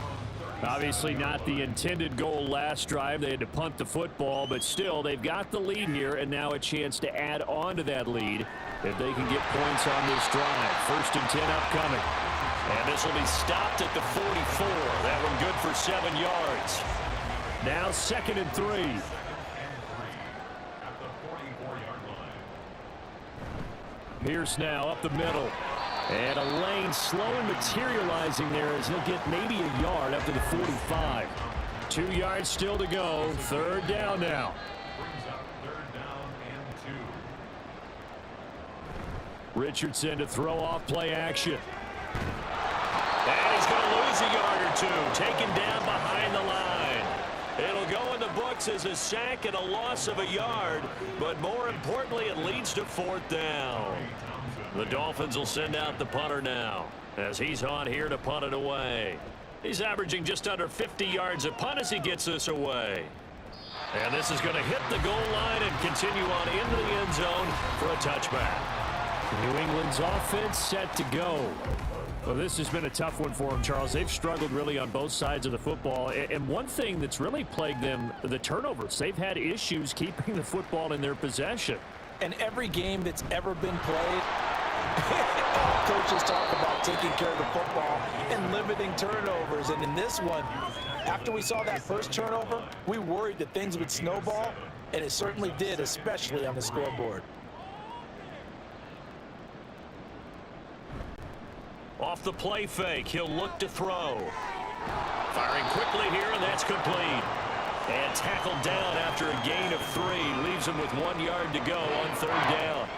Speaker 5: Obviously not the intended goal last drive. They had to punt the football, but still they've got the lead here and now a chance to add on to that lead if they can get points on this drive. 1st and 10 upcoming. And this will be stopped at the 44. That one good for 7 yards. Now 2nd and 3.
Speaker 4: At the 44-yard line.
Speaker 5: Pierce now up the middle. And a lane slowly materializing there as he'll get maybe a yard up to the 45. 2 yards still to go. 3rd down now. Richardson to throw off play action. And he's going to lose a yard or two. Taken down behind the line. It'll go in the books as a sack and a loss of a yard. But more importantly, it leads to 4th down. The Dolphins will send out the punter now, as he's on here to punt it away. He's averaging just under 50 yards a punt as he gets this away. And this is going to hit the goal line and continue on into the end zone for a touchback. New England's offense set to go. Well, this has been a tough one for them, Charles. They've struggled really on both sides of the football. And one thing that's really plagued them, the turnovers. They've had issues keeping the football in their possession.
Speaker 3: And every game that's ever been played, coaches talk about taking care of the football and limiting turnovers. And in this one, after we saw that first turnover, we worried that things would snowball, and it certainly did, especially on the scoreboard.
Speaker 5: Off the play fake, he'll look to throw. Firing quickly here, and that's complete. And tackled down after a gain of 3. Leaves him with 1 yard to go on 3rd down.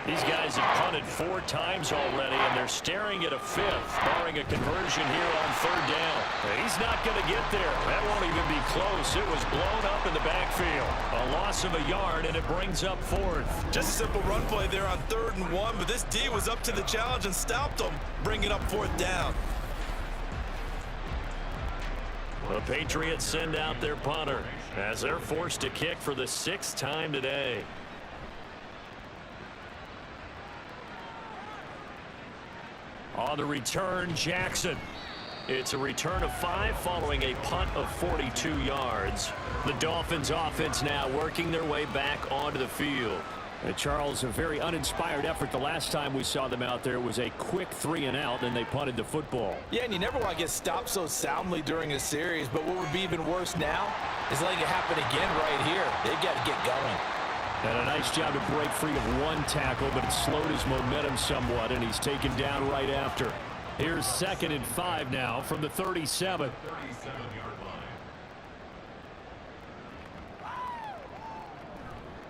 Speaker 5: These guys have punted 4 times already, and they're staring at a 5th, barring a conversion here on 3rd down. He's not going to get there. That won't even be close. It was blown up in the backfield. A loss of a yard, and it brings up 4th.
Speaker 2: Just a simple run play there on 3rd and 1, but this D was up to the challenge and stopped them, bringing up 4th down.
Speaker 5: The Patriots send out their punter as they're forced to kick for the 6th time today. On the return, Jackson. It's a return of 5 following a punt of 42 yards. The Dolphins offense now working their way back onto the field. And Charles, a very uninspired effort the last time we saw them out there. It was a quick 3 and out, and they punted the football.
Speaker 3: Yeah, and you never want to get stopped so soundly during a series, but what would be even worse now is letting it happen again right here. They've got to get going.
Speaker 5: And a nice job to break free of 1 tackle, but it slowed his momentum somewhat, and he's taken down right after. Here's 2nd and 5 now from the 37.
Speaker 4: 37-yard line.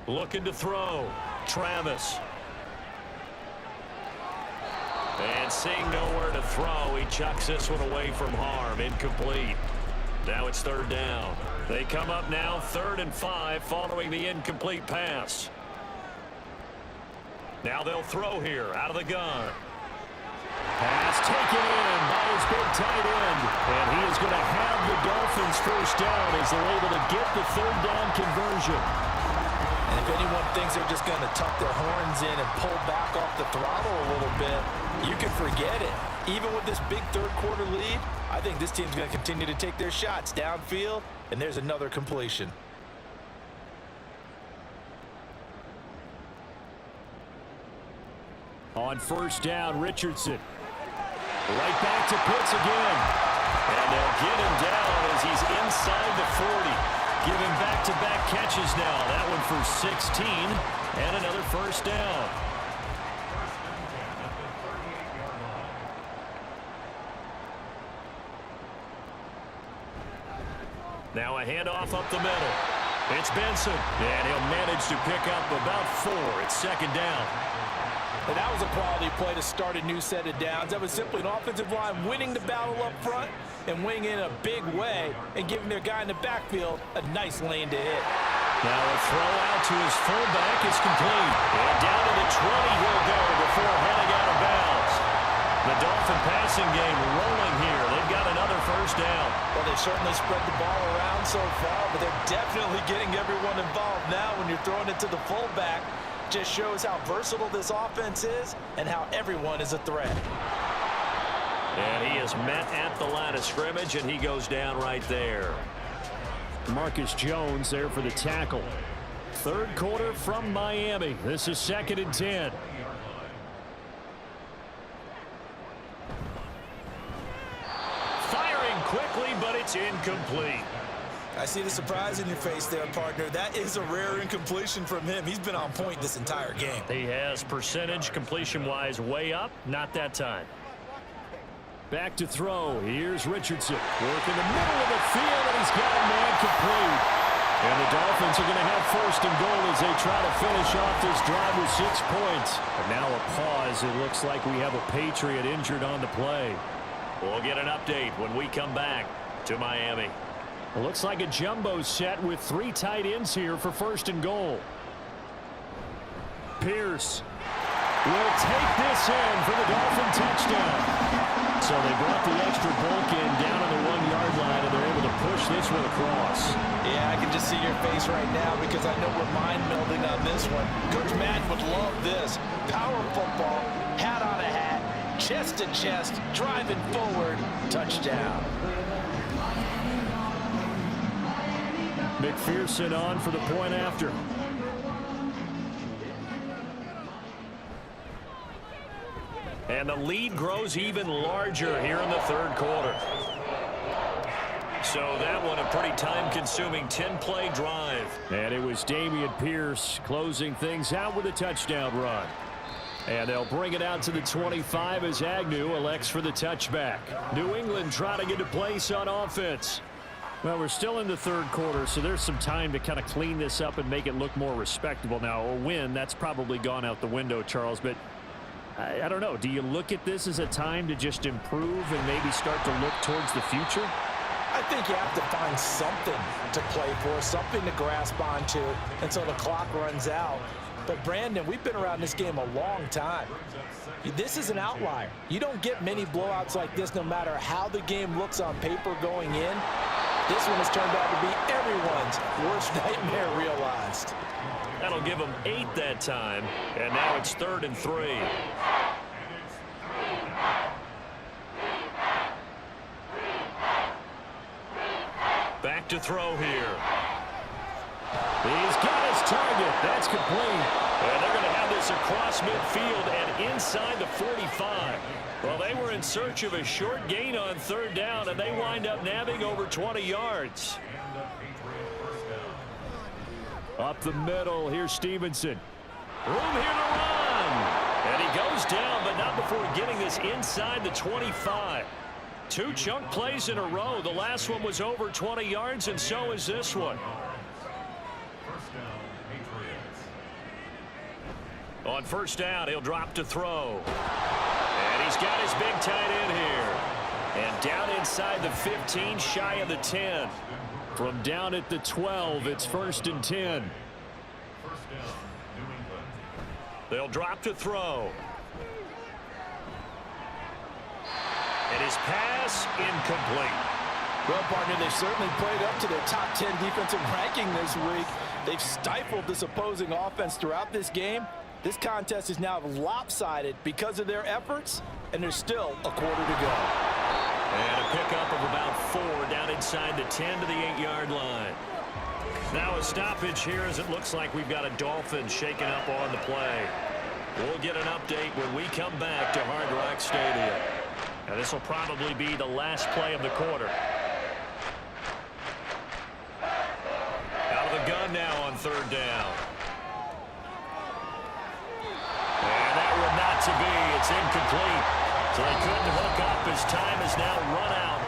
Speaker 5: Looking to throw. Travis. And seeing nowhere to throw, he chucks this one away from harm. Incomplete. Now it's 3rd down. They come up now 3rd and 5 following the incomplete pass. Now they'll throw here out of the gun. Pass taken in by his big tight end. And he is going to have the Dolphins 1st down as they're able to get the 3rd down conversion.
Speaker 3: And if anyone thinks they're just going to tuck their horns in and pull back off the throttle a little bit, you can forget it. Even with this big 3rd quarter lead, I think this team's going to continue to take their shots downfield, and there's another completion.
Speaker 5: On 1st down, Richardson. Right back to Pitts again. And they'll get him down as he's inside the 40. Giving back-to-back catches now. That one for 16 and another 1st down. Now a handoff up the middle. It's Benson, and he'll manage to pick up about 4. It's 2nd down.
Speaker 3: And that was a quality play to start a new set of downs. That was simply an offensive line winning the battle up front and winning in a big way and giving their guy in the backfield a nice lane to hit.
Speaker 5: Now a throw out to his fullback is complete. And down to the 20 he'll go before heading out of bounds. The Dolphin passing game rolling here. They've got another 1st down.
Speaker 3: Well, they've certainly spread the ball around so far, but they're definitely getting everyone involved now when you're throwing it to the fullback. Just shows how versatile this offense is and how everyone is a threat.
Speaker 5: And he is met at the line of scrimmage, and he goes down right there. Marcus Jones there for the tackle. 3rd quarter from Miami. This is 2nd and 10. Firing quickly, but it's incomplete.
Speaker 2: I see the surprise in your face there, partner. That is a rare incompletion from him. He's been on point this entire game.
Speaker 5: He has percentage completion-wise way up. Not that time. Back to throw. Here's Richardson. Work in the middle of the field, and he's got a man complete. And the Dolphins are going to have first and goal as they try to finish off this drive with 6 points. And now a pause. It looks like we have a Patriot injured on the play. We'll get an update when we come back to Miami. It looks like a jumbo set with 3 tight ends here for first and goal. Pierce will take this in for the Dolphin touchdown. So they brought the extra bulk in down on the 1-yard line, and they're able to push this one across.
Speaker 3: Yeah, I can just see your face right now because I know we're mind melding on this one. Coach Madden would love this. Power football, hat on a hat, chest to chest, driving forward, touchdown.
Speaker 5: McPherson on for the point after. And the lead grows even larger here in the third quarter. So that one a pretty time-consuming 10-play drive. And it was Dameon Pierce closing things out with a touchdown run. And they'll bring it out to the 25 as Agnew elects for the touchback. New England trying to get a place on offense. Well, we're still in the third quarter, so there's some time to kind of clean this up and make it look more respectable. Now, a win, that's probably gone out the window, Charles, but I don't know. Do you look at this as a time to just improve and maybe start to look towards the future?
Speaker 2: I think you have to find something to play for, something to grasp onto until the clock runs out. But, Brandon, we've been around this game a long time. This is an outlier. You don't get many blowouts like this no matter how the game looks on paper going in. This one has turned out to be everyone's worst nightmare realized.
Speaker 5: That'll give them 8 that time, and now it's 3rd and 3. Back to throw here. He's got his target. That's complete. And they're going to have this across midfield and inside the 45. Well, they were in search of a short gain on 3rd down, and they wind up nabbing over 20 yards. Up the middle, here's Stevenson. Room here to run. And he goes down, but not before getting this inside the 25. 2 chunk plays in a row. The last one was over 20 yards, and so is this one. On 1st down, he'll drop to throw. And he's got his big tight end here. And down inside the 15, shy of the 10. From down at the 12, it's 1st and 10. They'll drop to throw. And his pass incomplete.
Speaker 3: Well, partner, they certainly played up to their top 10 defensive ranking this week. They've stifled this opposing offense throughout this game. This contest is now lopsided because of their efforts, and there's still a quarter to go.
Speaker 5: And a pickup of about 4 down inside the 10 to the 8-yard line. Now a stoppage here as it looks like we've got a Dolphin shaking up on the play. We'll get an update when we come back to Hard Rock Stadium. And this will probably be the last play of the quarter. Out of the gun now on 3rd down. And that would not to be. It's incomplete. So they couldn't hook up as time has now run out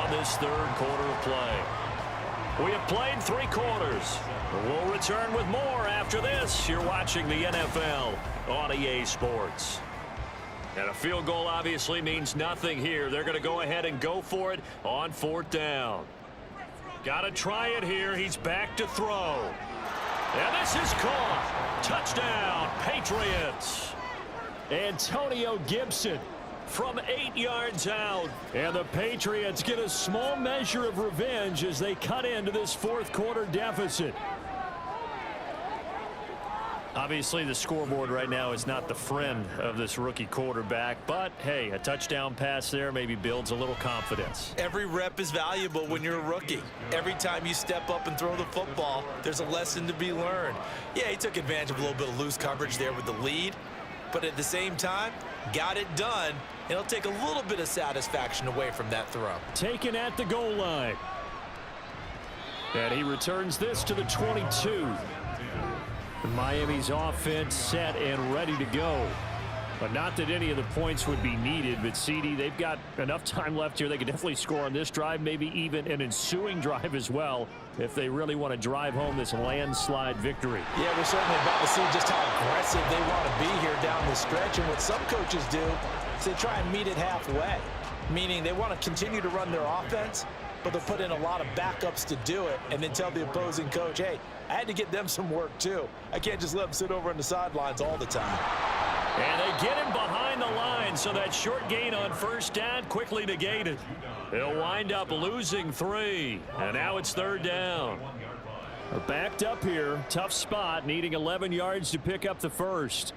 Speaker 5: on this 3rd quarter of play. We have played 3 quarters. We'll return with more after this. You're watching the NFL on EA Sports. And a field goal obviously means nothing here. They're going to go ahead and go for it on 4th down. Got to try it here. He's back to throw. And this is caught. Touchdown, Patriots. Antonio Gibson from 8 yards out. And the Patriots get a small measure of revenge as they cut into this 4th quarter deficit. Obviously, the scoreboard right now is not the friend of this rookie quarterback, but hey, a touchdown pass there maybe builds a little confidence.
Speaker 2: Every rep is valuable when you're a rookie. Every time you step up and throw the football, there's a lesson to be learned. Yeah, he took advantage of a little bit of loose coverage there with the lead, but at the same time, got it done. It'll take a little bit of satisfaction away from that throw.
Speaker 5: Taken at the goal line. And he returns this to the 22. Miami's offense set and ready to go. But not that any of the points would be needed, but CD, they've got enough time left here. They could definitely score on this drive, maybe even an ensuing drive as well, if they really want to drive home this landslide victory.
Speaker 2: Yeah, we're certainly about to see just how aggressive they want to be here down the stretch. And what some coaches do is they try and meet it halfway, meaning they want to continue to run their offense, but they'll put in a lot of backups to do it and then tell the opposing coach, hey, I had to get them some work too. I can't just let them sit over on the sidelines all the time.
Speaker 5: And they get him behind the line, so that short gain on first down quickly negated. They'll wind up losing 3, and now it's third down. They're backed up here, tough spot, needing 11 yards to pick up the first.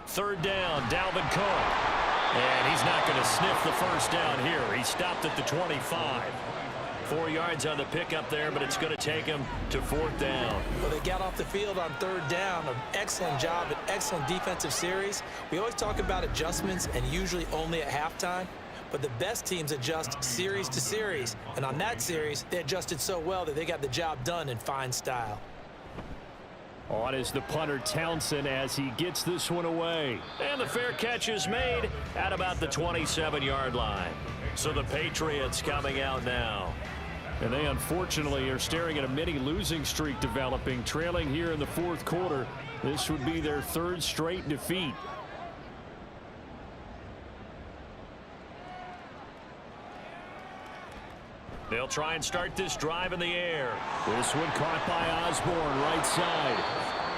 Speaker 5: Third down, Dalvin Cook. And he's not going to sniff the first down here. He stopped at the 25. 4 yards on the pickup there, but it's going to take him to fourth down.
Speaker 2: Well, they got off the field on third down. An excellent job, an excellent defensive series. We always talk about adjustments and usually only at halftime, but the best teams adjust series to series. And on that series, they adjusted so well that they got the job done in fine style.
Speaker 5: On is the punter Townsend as he gets this one away. And the fair catch is made at about the 27-yard line. So the Patriots coming out now. And they unfortunately are staring at a mini losing streak developing, trailing here in the fourth quarter. This would be their third straight defeat. They'll try and start this drive in the air. This one caught by Osborne, right side.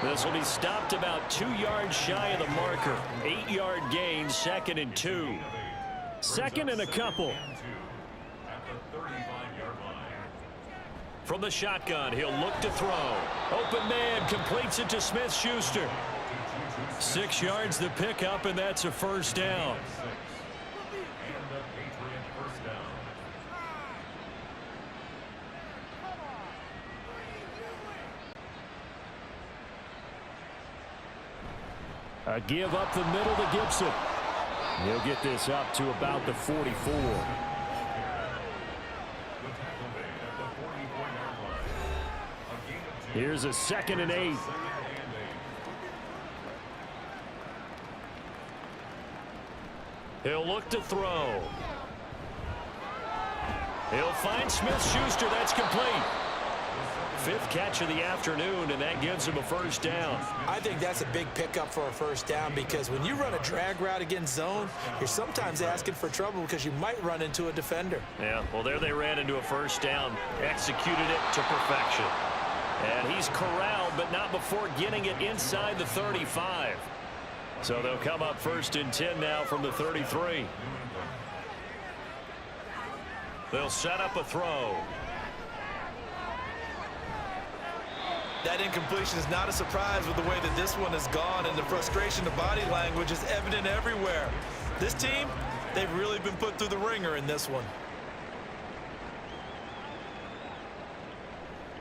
Speaker 5: This will be stopped about 2 yards shy of the marker. 8-yard gain, 2nd and 2. Second and a couple. From the shotgun, he'll look to throw. Open man completes it to Smith-Schuster. 6 yards the pickup, and that's a first down. A give up the middle to Gibson. He'll get this up to about the 44. Here's a 2nd and 8. He'll look to throw. He'll find Smith-Schuster. That's complete. 5th catch of the afternoon, and that gives him a first down.
Speaker 2: I think that's a big pickup for a first down because when you run a drag route against zone, you're sometimes asking for trouble because you might run into a defender.
Speaker 5: Yeah, well, there they ran into a first down, executed it to perfection. And he's corralled, but not before getting it inside the 35. So they'll come up 1st and 10 now from the 33. They'll set up a throw.
Speaker 2: That incompletion is not a surprise with the way that this one has gone, and the frustration of body language is evident everywhere. This team, they've really been put through the ringer in this one.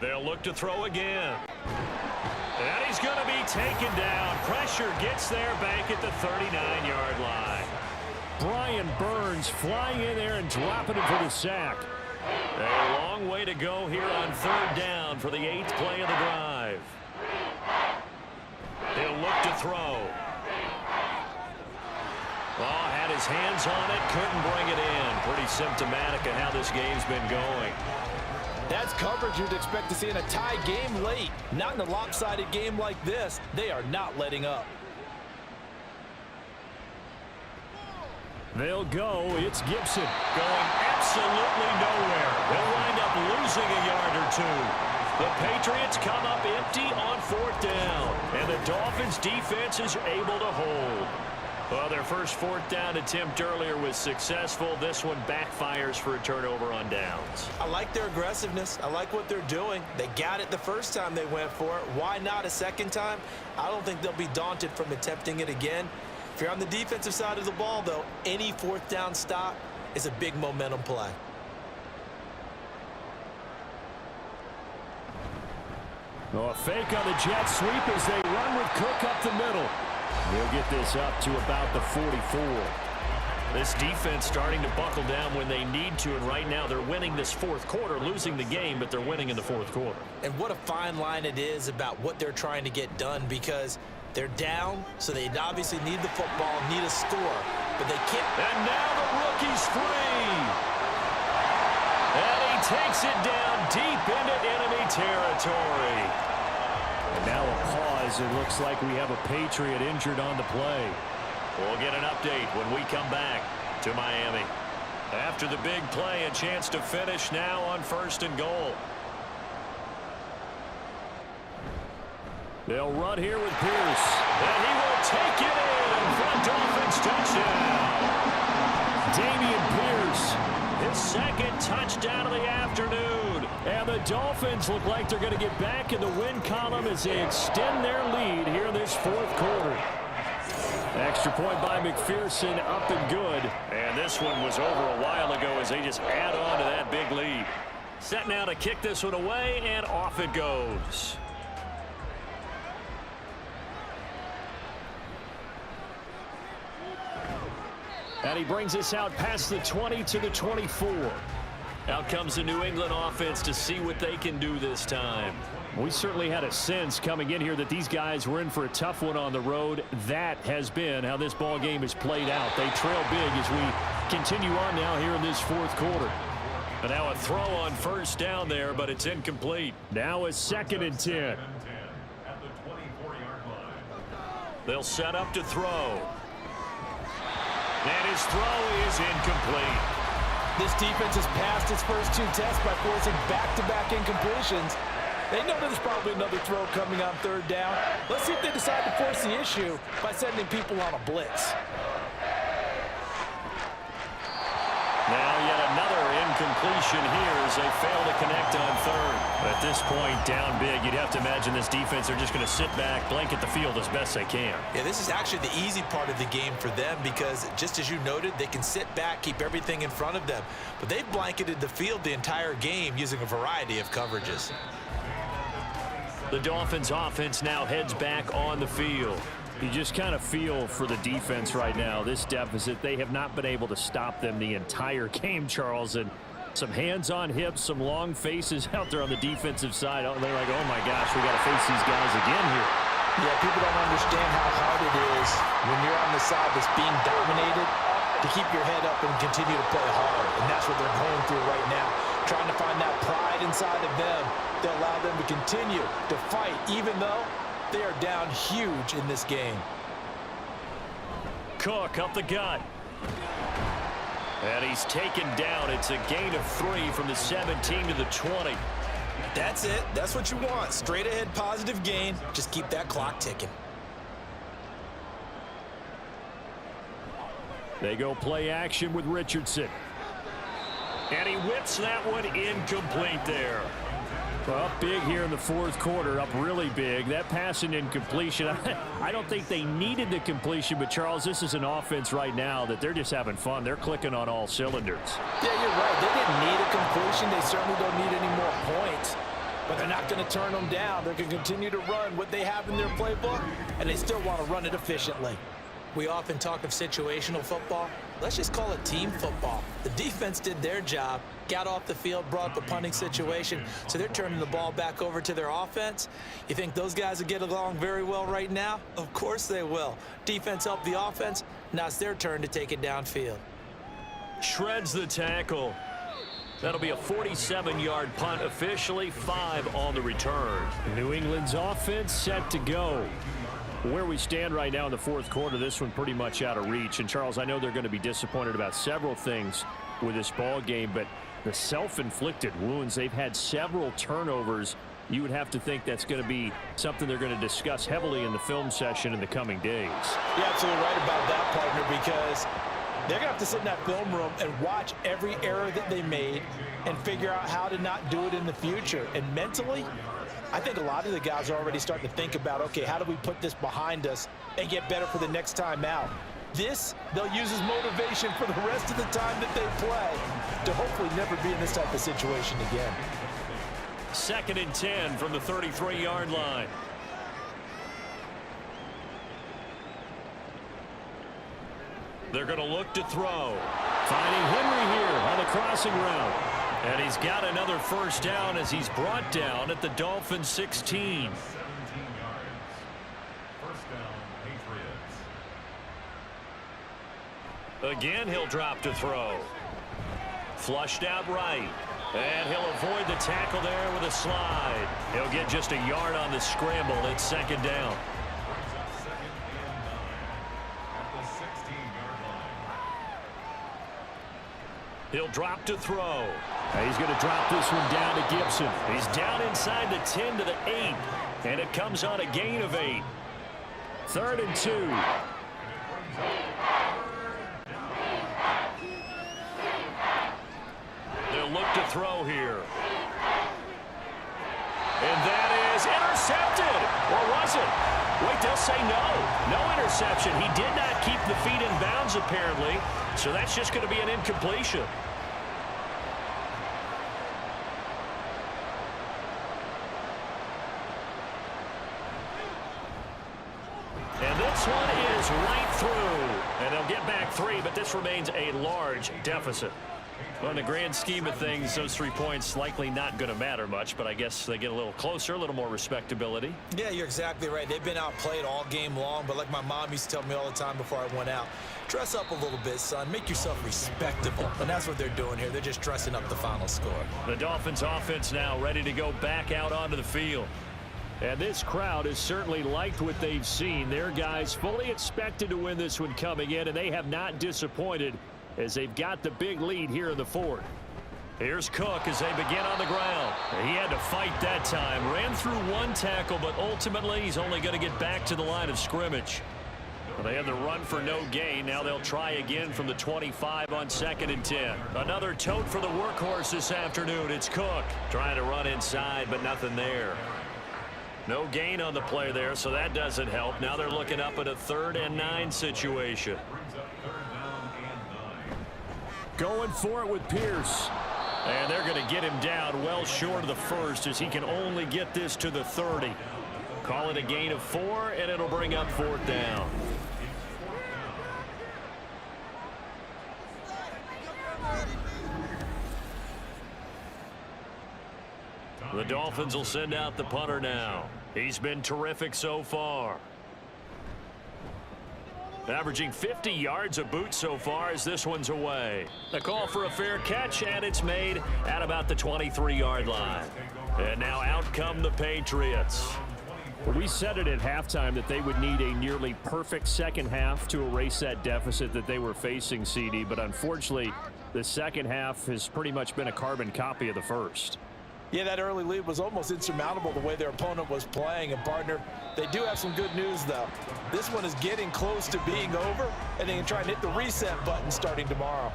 Speaker 5: They'll look to throw again. And he's going to be taken down. Pressure gets there back at the 39-yard line. Brian Burns flying in there and dropping him for the sack. A long way to go here on 3rd down for the 8th play of the drive. He'll look to throw. Oh, had his hands on it, couldn't bring it in. Pretty symptomatic of how this game's been going.
Speaker 2: That's coverage you'd expect to see in a tie game late. Not in a lopsided game like this. They are not letting up.
Speaker 5: They'll go. It's Gibson going absolutely nowhere. They'll wind up losing a yard or 2. The Patriots come up empty on 4th down, and the Dolphins defense is able to hold. Well, their first 4th down attempt earlier was successful. This one backfires for a turnover on downs.
Speaker 2: I like their aggressiveness. I like what they're doing. They got it the first time they went for it. Why not a second time? I don't think they'll be daunted from attempting it again. If you're on the defensive side of the ball, though, any 4th down stop is a big momentum play.
Speaker 5: Oh, a fake on the jet sweep as they run with Cook up the middle. They'll get this up to about the 44. This defense starting to buckle down when they need to, and right now they're winning this 4th quarter, losing the game, but they're winning in the 4th quarter.
Speaker 2: And what a fine line it is about what they're trying to get done, because They're down, so they obviously need the football, need a score, but they can't.
Speaker 5: And now the rookie's free. And he takes it down deep into enemy territory. And now a pause. It looks like we have a Patriot injured on the play. We'll get an update when we come back to Miami. After the big play, a chance to finish now on 1st and goal. They'll run here with Pierce. And he will take it in for a Dolphins touchdown. Dameon Pierce, his 2nd touchdown of the afternoon. And the Dolphins look like they're going to get back in the win column as they extend their lead here in this 4th quarter. Extra point by McPherson, up and good. And this one was over a while ago as they just add on to that big lead. Set now to kick this one away, and off it goes. And he brings us out past the 20 to the 24. Out comes the New England offense to see what they can do this time. We certainly had a sense coming in here that these guys were in for a tough one on the road. That has been how this ball game is played out. They trail big as we continue on now here in this 4th quarter. And now a throw on 1st down there, but it's incomplete. Now a 2nd and 10.
Speaker 4: At the 24-yard line.
Speaker 5: They'll set up to throw. And his throw is incomplete.
Speaker 3: This defense has passed its first 2 tests by forcing back-to-back incompletions. They know there's probably another throw coming on 3rd down. Let's see if they decide to force the issue by sending people on a blitz.
Speaker 5: Now yet another incompletion here as they fail to connect on 3rd. At this point, down big, you'd have to imagine this defense are just going to sit back, blanket the field as best they can.
Speaker 2: Yeah, this is actually the easy part of the game for them because, just as you noted, they can sit back, keep everything in front of them. But they've blanketed the field the entire game using a variety of coverages.
Speaker 5: The Dolphins offense now heads back on the field. You just kind of feel for the defense right now, this deficit. They have not been able to stop them the entire game, Charles. And some hands on hips, some long faces out there on the defensive side. They're like, oh, my gosh, we got to face these guys again here.
Speaker 3: Yeah, people don't understand how hard it is when you're on the side that's being dominated to keep your head up and continue to play hard. And that's what they're going through right now, trying to find that pride inside of them to allow them to continue to fight, even though they are down huge in this game.
Speaker 5: Cook up the gut. And he's taken down. It's a gain of 3 from the 17 to the 20.
Speaker 2: That's it. That's what you want. Straight ahead positive gain. Just keep that clock ticking.
Speaker 5: They go play action with Richardson. And he whips that one incomplete there. Well, up big here in the 4th quarter, up really big. That pass and incompletion, I don't think they needed the completion, but Charles, this is an offense right now that they're just having fun. They're clicking on all cylinders.
Speaker 3: Yeah, you're right. They didn't need a completion. They certainly don't need any more points. But they're not going to turn them down. They're going to continue to run what they have in their playbook, and they still want to run it efficiently.
Speaker 2: We often talk of situational football. Let's just call it team football. The defense did their job, got off the field, brought up a punting situation, so they're turning the ball back over to their offense. You think those guys will get along very well right now? Of course they will. Defense helped the offense. Now it's their turn to take it downfield.
Speaker 5: Shreds the tackle. That'll be a 47-yard punt, officially 5 on the return. New England's offense set to go. Where we stand right now in the 4th quarter, this one pretty much out of reach. And, Charles, I know they're going to be disappointed about several things with this ball game, but the self-inflicted wounds, they've had several turnovers. You would have to think that's going to be something they're going to discuss heavily in the film session in the coming days.
Speaker 3: You're absolutely right about that, partner, because they're going to have to sit in that film room and watch every error that they made and figure out how to not do it in the future. And mentally, I think a lot of the guys are already starting to think about, okay, how do we put this behind us and get better for the next time out? This, they'll use as motivation for the rest of the time that they play to hopefully never be in this type of situation again.
Speaker 5: 2nd and 10 from the 33-yard line. They're going to look to throw. Finding Henry here on the crossing route. And he's got another 1st down as he's brought down at the Dolphins 16.
Speaker 4: 17 yards. First down.
Speaker 5: Again, he'll drop to throw. Flushed out right. And he'll avoid the tackle there with a slide. He'll get just a yard on the scramble. It's second down.
Speaker 4: Brings up 2nd and 9 at the 16-yard line.
Speaker 5: He'll drop to throw. He's going to drop this one down to Gibson. He's down inside the 10 to the 8. And it comes on a gain of 8. 3rd and 2. They'll look to throw here. And that is intercepted. Or was it? Wait, they'll say no. No interception. He did not keep the feet in bounds, apparently. So that's just going to be an incompletion. And this one is right through. And they'll get back 3, but this remains a large deficit. Well, in the grand scheme of things, those 3 points likely not going to matter much, but I guess they get a little closer, a little more respectability.
Speaker 2: Yeah, you're exactly right. They've been outplayed all game long, but like my mom used to tell me all the time before I went out, dress up a little bit, son. Make yourself respectable. And that's what they're doing here. They're just dressing up the final score.
Speaker 5: The Dolphins offense now ready to go back out onto the field. And this crowd has certainly liked what they've seen. Their guys fully expected to win this one coming in, and they have not disappointed as they've got the big lead here in the 4th. Here's Cook as they begin on the ground. He had to fight that time. Ran through 1 tackle, but ultimately he's only going to get back to the line of scrimmage. Well, they had the run for no gain. Now they'll try again from the 25 on 2nd and 10. Another tote for the workhorse this afternoon. It's Cook trying to run inside, but nothing there. No gain on the play there, so that doesn't help. Now they're looking up at a 3rd and 9 situation.
Speaker 4: Brings up 3rd down and 9.
Speaker 5: Going for it with Pierce. And they're going to get him down well short of the 1st as he can only get this to the 30. Call it a gain of 4, and it'll bring up 4th down. The Dolphins will send out the punter now. He's been terrific so far. Averaging 50 yards a boot so far as this one's away. A call for a fair catch, and it's made at about the 23-yard line. And now out come the Patriots. We said it at halftime that they would need a nearly perfect second half to erase that deficit that they were facing, CD. But unfortunately, the second half has pretty much been a carbon copy of the first.
Speaker 2: Yeah, that early lead was almost insurmountable the way their opponent was playing. And, partner, they do have some good news, though. This one is getting close to being over, and they can try and hit the reset button starting tomorrow.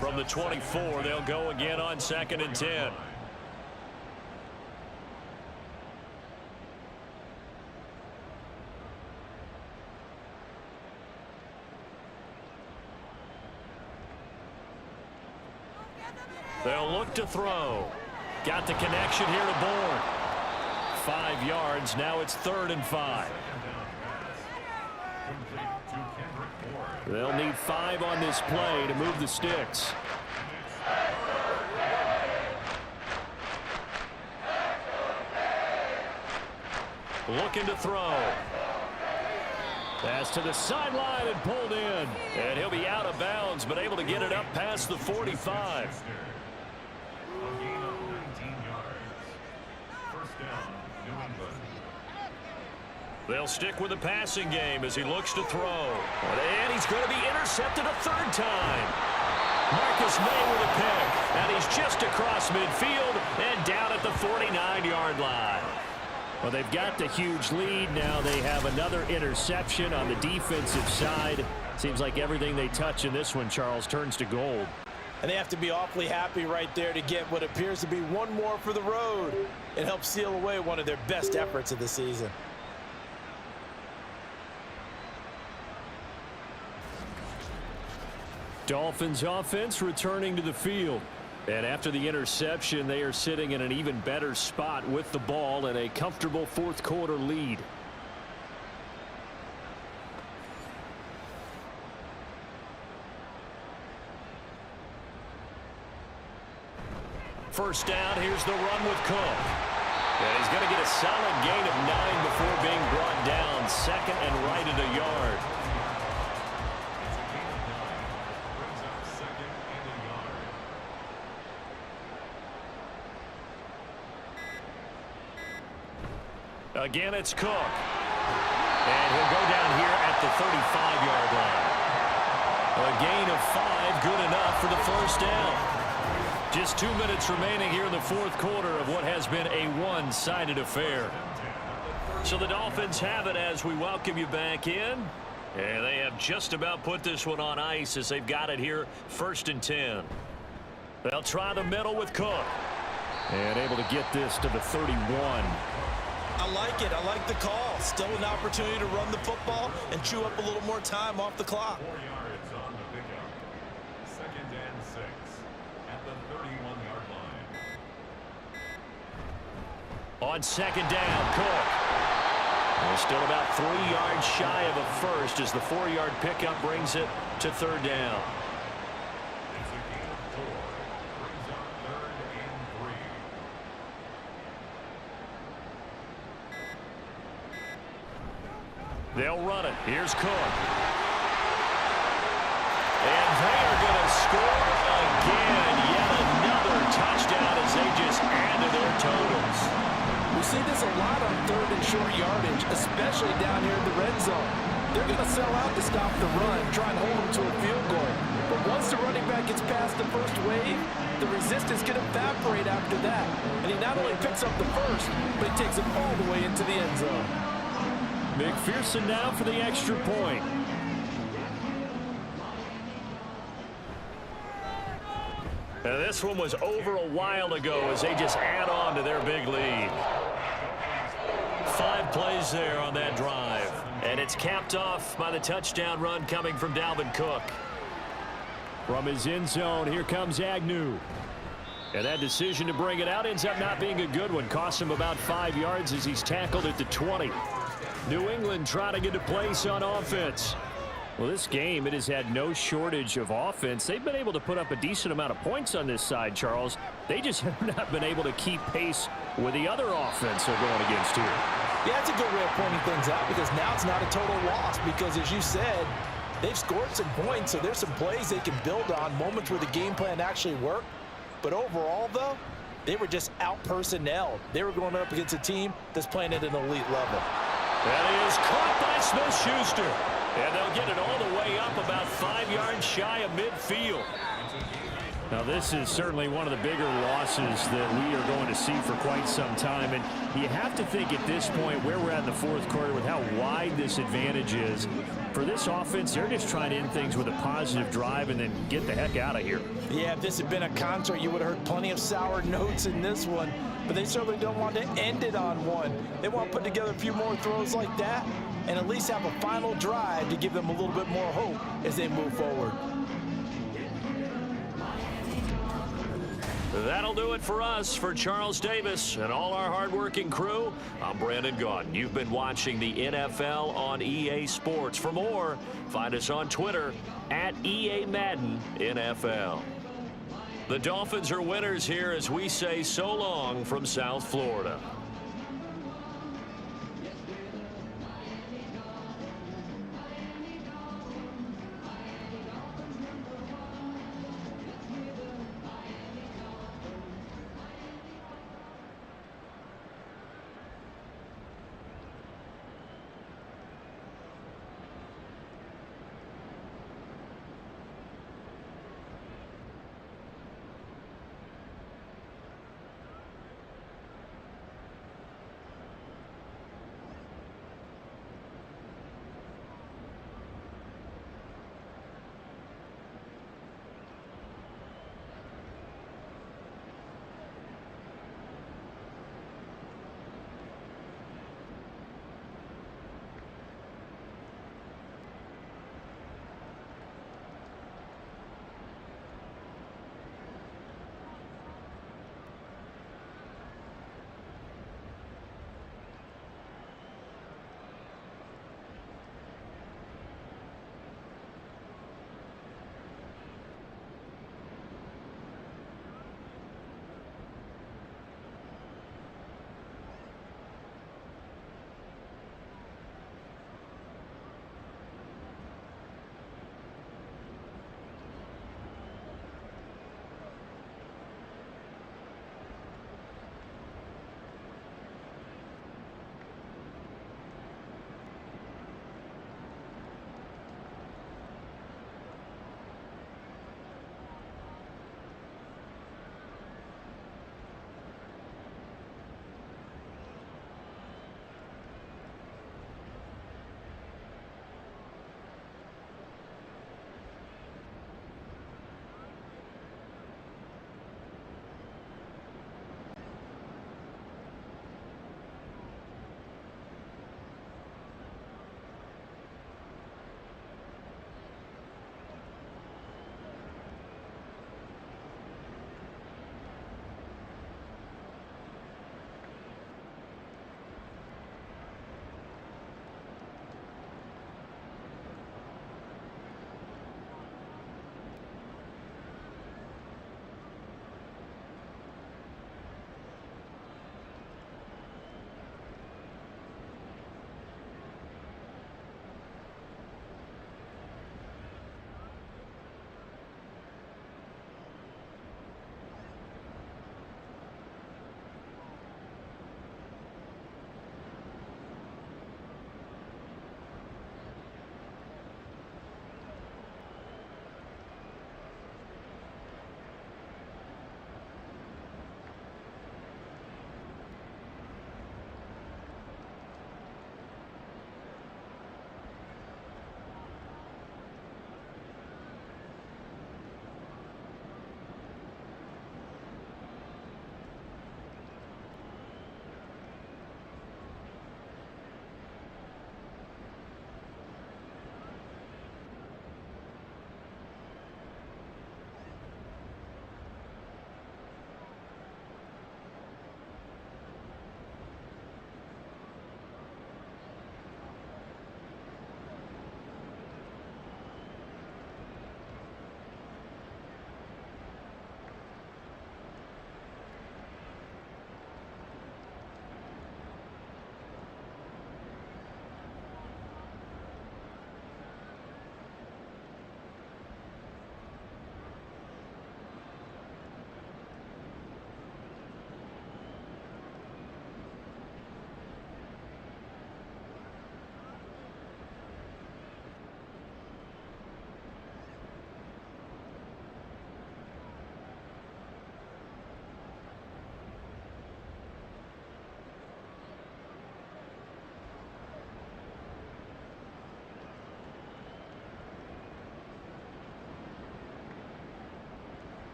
Speaker 5: From the 24, they'll go again on 2nd and 10. They'll look to throw. Got the connection here to Bourne. 5 yards. Now it's 3rd and 5. They'll need 5 on this play to move the sticks. Looking to throw. Pass to the sideline and pulled in. And he'll be out of bounds, but able to get it up past the 45. They'll stick with the passing game as he looks to throw. And he's going to be intercepted a 3rd time. Marcus May with a pick. And he's just across midfield and down at the 49-yard line. Well, they've got the huge lead. Now they have another interception on the defensive side. Seems like everything they touch in this one, Charles, turns to gold.
Speaker 2: And they have to be awfully happy right there to get what appears to be one more for the road. It helps seal away one of their best efforts of the season.
Speaker 5: Dolphins offense returning to the field. And after the interception, they are sitting in an even better spot with the ball and a comfortable 4th quarter lead. First down, here's the run with Cook. And he's going to get a solid gain of 9 before being brought down. 2nd and right at a yard. Again, it's Cook. And he'll go down here at the 35-yard line. A gain of 5, good enough for the first down. Just 2 minutes remaining here in the fourth quarter of what has been a one-sided affair. So the Dolphins have it as we welcome you back in. And they have just about put this one on ice as they've got it here, 1st and 10. They'll try the middle with Cook. And able to get this to the 31.
Speaker 2: I like it. I like the call. Still an opportunity to run the football and chew up a little more time off the clock.
Speaker 4: 4 yards on the pickup. 2nd and 6 at the 31-yard line.
Speaker 5: On 2nd down, Cook. They're still about 3 yards shy of a first as the 4-yard pickup brings it to 3rd down.
Speaker 4: It's a gain of 4. Brings up 3rd and 3.
Speaker 5: They'll run it. Here's Cook. And they are going to score again. Yet another touchdown as they just add to their totals.
Speaker 2: We see this a lot on 3rd and short yardage, especially down here in the red zone. They're going to sell out to stop the run, try and hold them to a field goal. But once the running back gets past the first wave, the resistance can evaporate after that. And he not only picks up the first, but he takes it all the way into the end zone.
Speaker 5: McPherson now for the extra point. Now this one was over a while ago as they just add on to their big lead. 5 plays there on that drive. And it's capped off by the touchdown run coming from Dalvin Cook. From his end zone, here comes Agnew. And that decision to bring it out ends up not being a good one. Costs him about 5 yards as he's tackled at the 20. New England trying to get a place on offense. Well, this game, it has had no shortage of offense. They've been able to put up a decent amount of points on this side, Charles. They just have not been able to keep pace with the other offense they're going against here.
Speaker 2: Yeah, it's a good way of pointing things out because now it's not a total loss because, as you said, they've scored some points, so there's some plays they can build on, moments where the game plan actually worked. But overall, though, they were just out-personnelled. They were going up against a team that's playing at an elite level.
Speaker 5: That is caught by Smith-Schuster. And they'll get it all the way up about 5 yards shy of midfield. Now, this is certainly one of the bigger losses that we are going to see for quite some time. And you have to think at this point where we're at in the fourth quarter with how wide this advantage is. For this offense, they're just trying to end things with a positive drive and then get the heck out of here.
Speaker 2: Yeah, if this had been a concert, you would have heard plenty of sour notes in this one. But they certainly don't want to end it on one. They want to put together a few more throws like that and at least have a final drive to give them a little bit more hope as they move forward.
Speaker 5: That'll do it for us. For Charles Davis and all our hardworking crew, I'm Brandon Gaudin. You've been watching the NFL on EA Sports. For more, find us on Twitter at EA Madden NFL. The Dolphins are winners here as we say so long from South Florida.